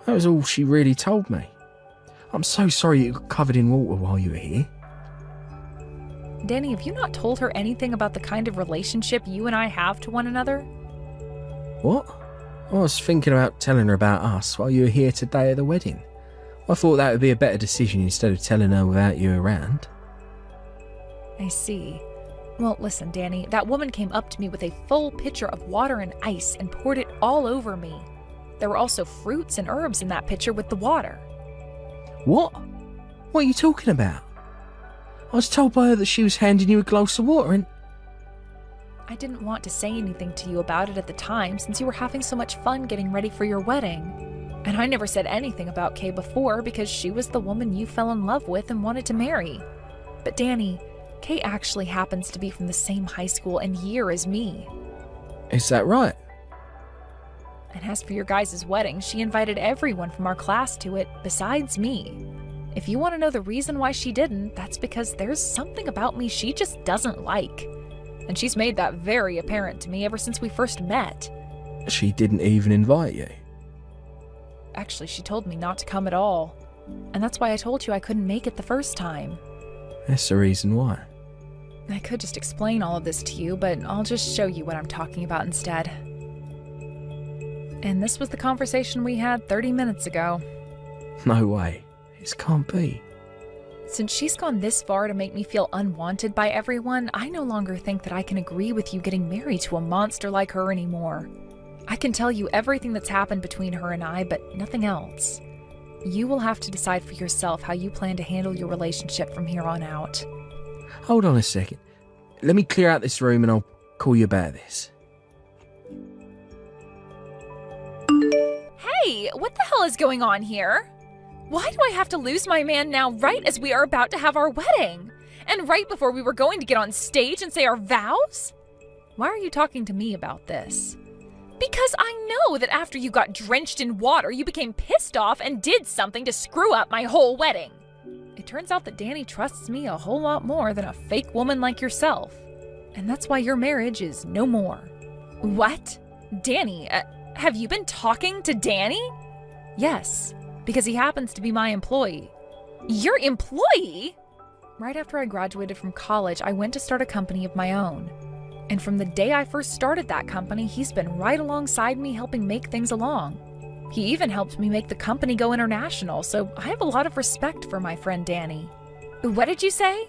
That was all she really told me. I'm so sorry you got covered in water while you were here. Danny, have you not told her anything about the kind of relationship you and I have to one another? What? I was thinking about telling her about us while you were here today at the wedding. I thought that would be a better decision instead of telling her without you around. I see. Well, listen, Danny, that woman came up to me with a full pitcher of water and ice and poured it all over me. There were also fruits and herbs in that pitcher with the water. What? What are you talking about? I was told by her that she was handing you a glass of water and... I didn't want to say anything to you about it at the time since you were having so much fun getting ready for your wedding. And I never said anything about Kay before because she was the woman you fell in love with and wanted to marry. But Danny, Kay actually happens to be from the same high school and year as me. Is that right? And as for your guys' wedding, she invited everyone from our class to it besides me. If you want to know the reason why she didn't, that's because there's something about me she just doesn't like. And she's made that very apparent to me ever since we first met. She didn't even invite you. Actually, she told me not to come at all. And that's why I told you I couldn't make it the first time. That's the reason why. I could just explain all of this to you, but I'll just show you what I'm talking about instead. And this was the conversation we had 30 minutes ago. No way. This can't be. Since she's gone this far to make me feel unwanted by everyone, I no longer think that I can agree with you getting married to a monster like her anymore. I can tell you everything that's happened between her and I, but nothing else. You will have to decide for yourself how you plan to handle your relationship from here on out. Hold on a second. Let me clear out this room and I'll call you about this. Hey, what the hell is going on here? Why do I have to lose my man now right as we are about to have our wedding? And right before we were going to get on stage and say our vows? Why are you talking to me about this? Because I know that after you got drenched in water, you became pissed off and did something to screw up my whole wedding. It turns out that Danny trusts me a whole lot more than a fake woman like yourself. And that's why your marriage is no more. What? Danny, have you been talking to Danny? Yes, because he happens to be my employee. Your employee? Right after I graduated from college, I went to start a company of my own. And from the day I first started that company, he's been right alongside me helping make things along. He even helped me make the company go international, so I have a lot of respect for my friend Danny. What did you say?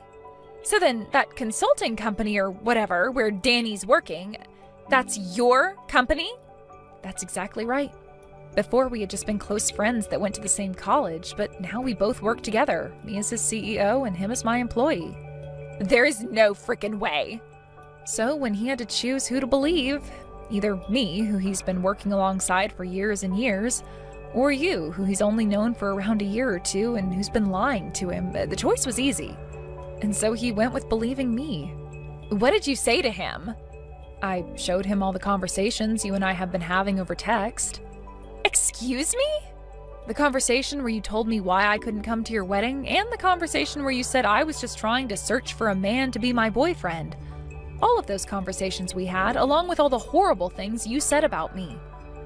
So then, that consulting company or whatever, where Danny's working, that's your company? That's exactly right. Before, we had just been close friends that went to the same college, but now we both work together, me as his CEO and him as my employee. There is no frickin' way. So when he had to choose who to believe, either me, who he's been working alongside for years and years, or you, who he's only known for around a year or two and who's been lying to him, the choice was easy. And so he went with believing me. What did you say to him? I showed him all the conversations you and I have been having over text. Excuse me? The conversation where you told me why I couldn't come to your wedding, and the conversation where you said I was just trying to search for a man to be my boyfriend. All of those conversations we had, along with all the horrible things you said about me.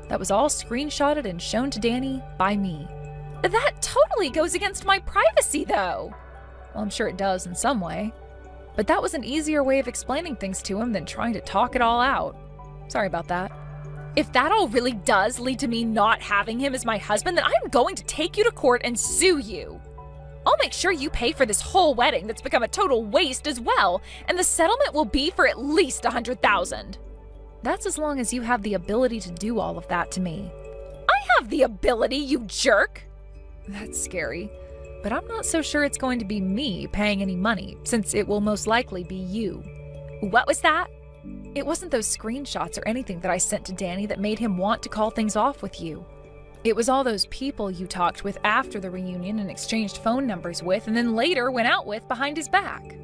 That was all screenshotted and shown to Danny by me. That totally goes against my privacy, though. Well, I'm sure it does in some way. But that was an easier way of explaining things to him than trying to talk it all out. Sorry about that. If that all really does lead to me not having him as my husband, then I'm going to take you to court and sue you. I'll make sure you pay for this whole wedding that's become a total waste as well, and the settlement will be for at least $100,000. That's as long as you have the ability to do all of that to me. I have the ability, you jerk! That's scary, but I'm not so sure it's going to be me paying any money, since it will most likely be you. What was that? It wasn't those screenshots or anything that I sent to Danny that made him want to call things off with you. It was all those people you talked with after the reunion and exchanged phone numbers with, and then later went out with behind his back.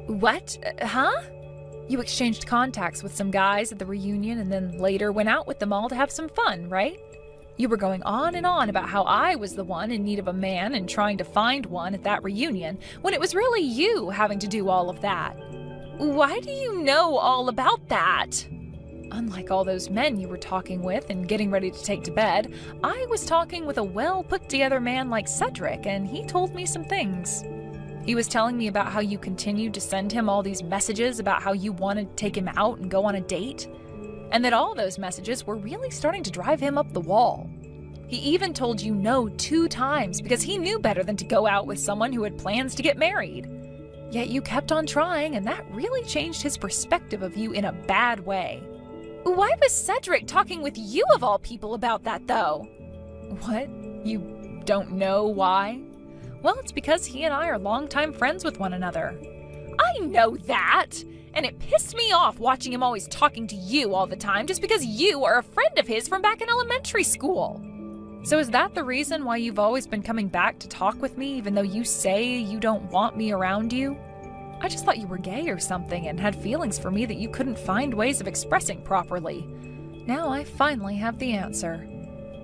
What? Huh? You exchanged contacts with some guys at the reunion and then later went out with them all to have some fun, right? You were going on and on about how I was the one in need of a man and trying to find one at that reunion, when it was really you having to do all of that. Why do you know all about that? Unlike all those men you were talking with and getting ready to take to bed, I was talking with a well-put-together man like Cedric, and he told me some things. He was telling me about how you continued to send him all these messages about how you wanted to take him out and go on a date, and that all those messages were really starting to drive him up the wall. He even told you no 2 times because he knew better than to go out with someone who had plans to get married. Yet you kept on trying, and that really changed his perspective of you in a bad way. Why was Cedric talking with you of all people about that, though? What? You don't know why? Well, it's because he and I are longtime friends with one another. I know that! And it pissed me off watching him always talking to you all the time just because you are a friend of his from back in elementary school. So is that the reason why you've always been coming back to talk with me even though you say you don't want me around you? I just thought you were gay or something and had feelings for me that you couldn't find ways of expressing properly. Now I finally have the answer.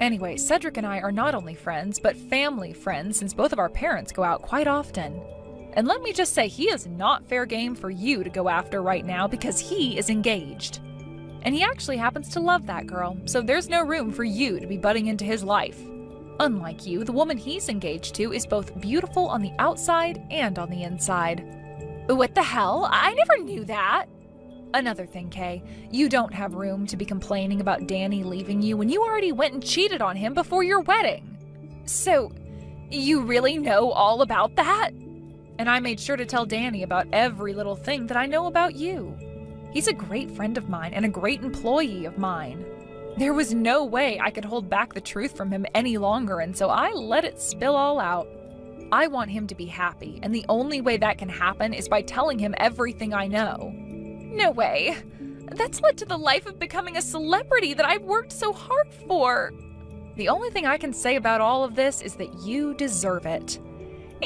Anyway, Cedric and I are not only friends, but family friends since both of our parents go out quite often. And let me just say, he is not fair game for you to go after right now because he is engaged. And he actually happens to love that girl, so there's no room for you to be butting into his life. Unlike you, the woman he's engaged to is both beautiful on the outside and on the inside. What the hell? I never knew that! Another thing, Kay, you don't have room to be complaining about Danny leaving you when you already went and cheated on him before your wedding. So, you really know all about that? And I made sure to tell Danny about every little thing that I know about you. He's a great friend of mine and a great employee of mine. There was no way I could hold back the truth from him any longer, and so I let it spill all out. I want him to be happy, and the only way that can happen is by telling him everything I know. No way. That's led to the life of becoming a celebrity that I've worked so hard for. The only thing I can say about all of this is that you deserve it.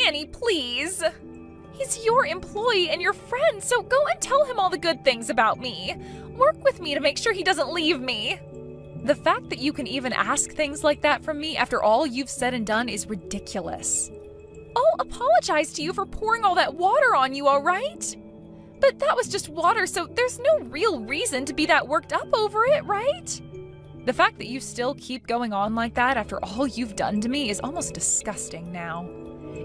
Annie, please. He's your employee and your friend, so go and tell him all the good things about me. Work with me to make sure he doesn't leave me. The fact that you can even ask things like that from me after all you've said and done is ridiculous. I'll apologize to you for pouring all that water on you, all right? But that was just water, so there's no real reason to be that worked up over it, right? The fact that you still keep going on like that after all you've done to me is almost disgusting now.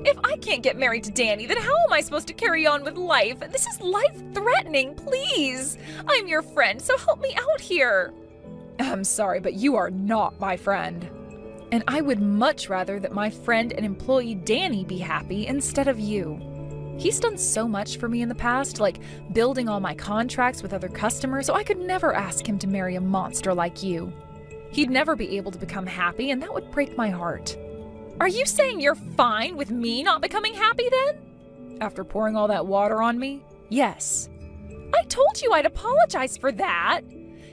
If I can't get married to Danny, then how am I supposed to carry on with life? This is life-threatening, please! I'm your friend, so help me out here! I'm sorry, but you are not my friend. And I would much rather that my friend and employee Danny be happy instead of you. He's done so much for me in the past, like building all my contracts with other customers, so I could never ask him to marry a monster like you. He'd never be able to become happy, and that would break my heart. Are you saying you're fine with me not becoming happy then? After pouring all that water on me? Yes. I told you I'd apologize for that.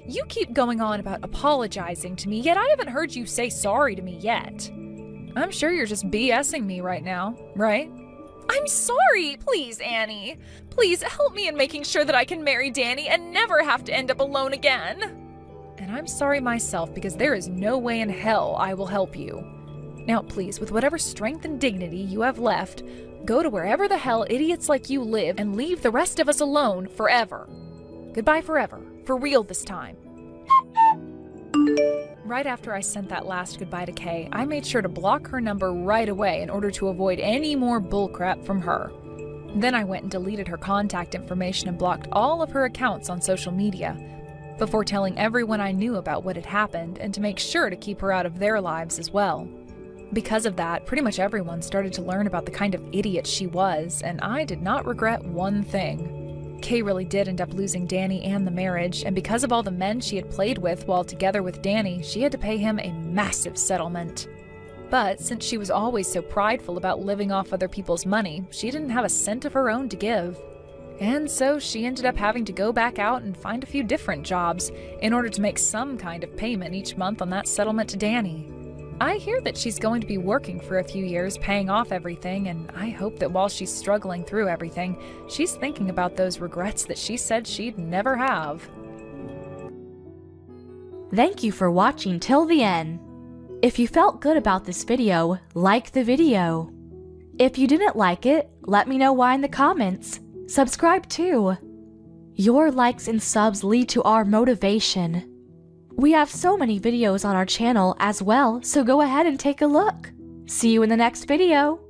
You keep going on about apologizing to me, yet I haven't heard you say sorry to me yet. I'm sure you're just BSing me right now, right? I'm sorry! Please, Annie. Please help me in making sure that I can marry Danny and never have to end up alone again. And I'm sorry myself because there is no way in hell I will help you. Now, please, with whatever strength and dignity you have left, go to wherever the hell idiots like you live and leave the rest of us alone forever. Goodbye forever. For real this time. Right after I sent that last goodbye to Kay, I made sure to block her number right away in order to avoid any more bullcrap from her. Then I went and deleted her contact information and blocked all of her accounts on social media, before telling everyone I knew about what had happened and to make sure to keep her out of their lives as well. Because of that, pretty much everyone started to learn about the kind of idiot she was, and I did not regret one thing. Kay really did end up losing Danny and the marriage, and because of all the men she had played with while together with Danny, she had to pay him a massive settlement. But since she was always so prideful about living off other people's money, she didn't have a cent of her own to give. And so she ended up having to go back out and find a few different jobs in order to make some kind of payment each month on that settlement to Danny. I hear that she's going to be working for a few years paying off everything, and I hope that while she's struggling through everything, she's thinking about those regrets that she said she'd never have. Thank you for watching till the end. If you felt good about this video, like the video. If you didn't like it, let me know why in the comments. Subscribe too. Your likes and subs lead to our motivation. We have so many videos on our channel as well, so go ahead and take a look. See you in the next video.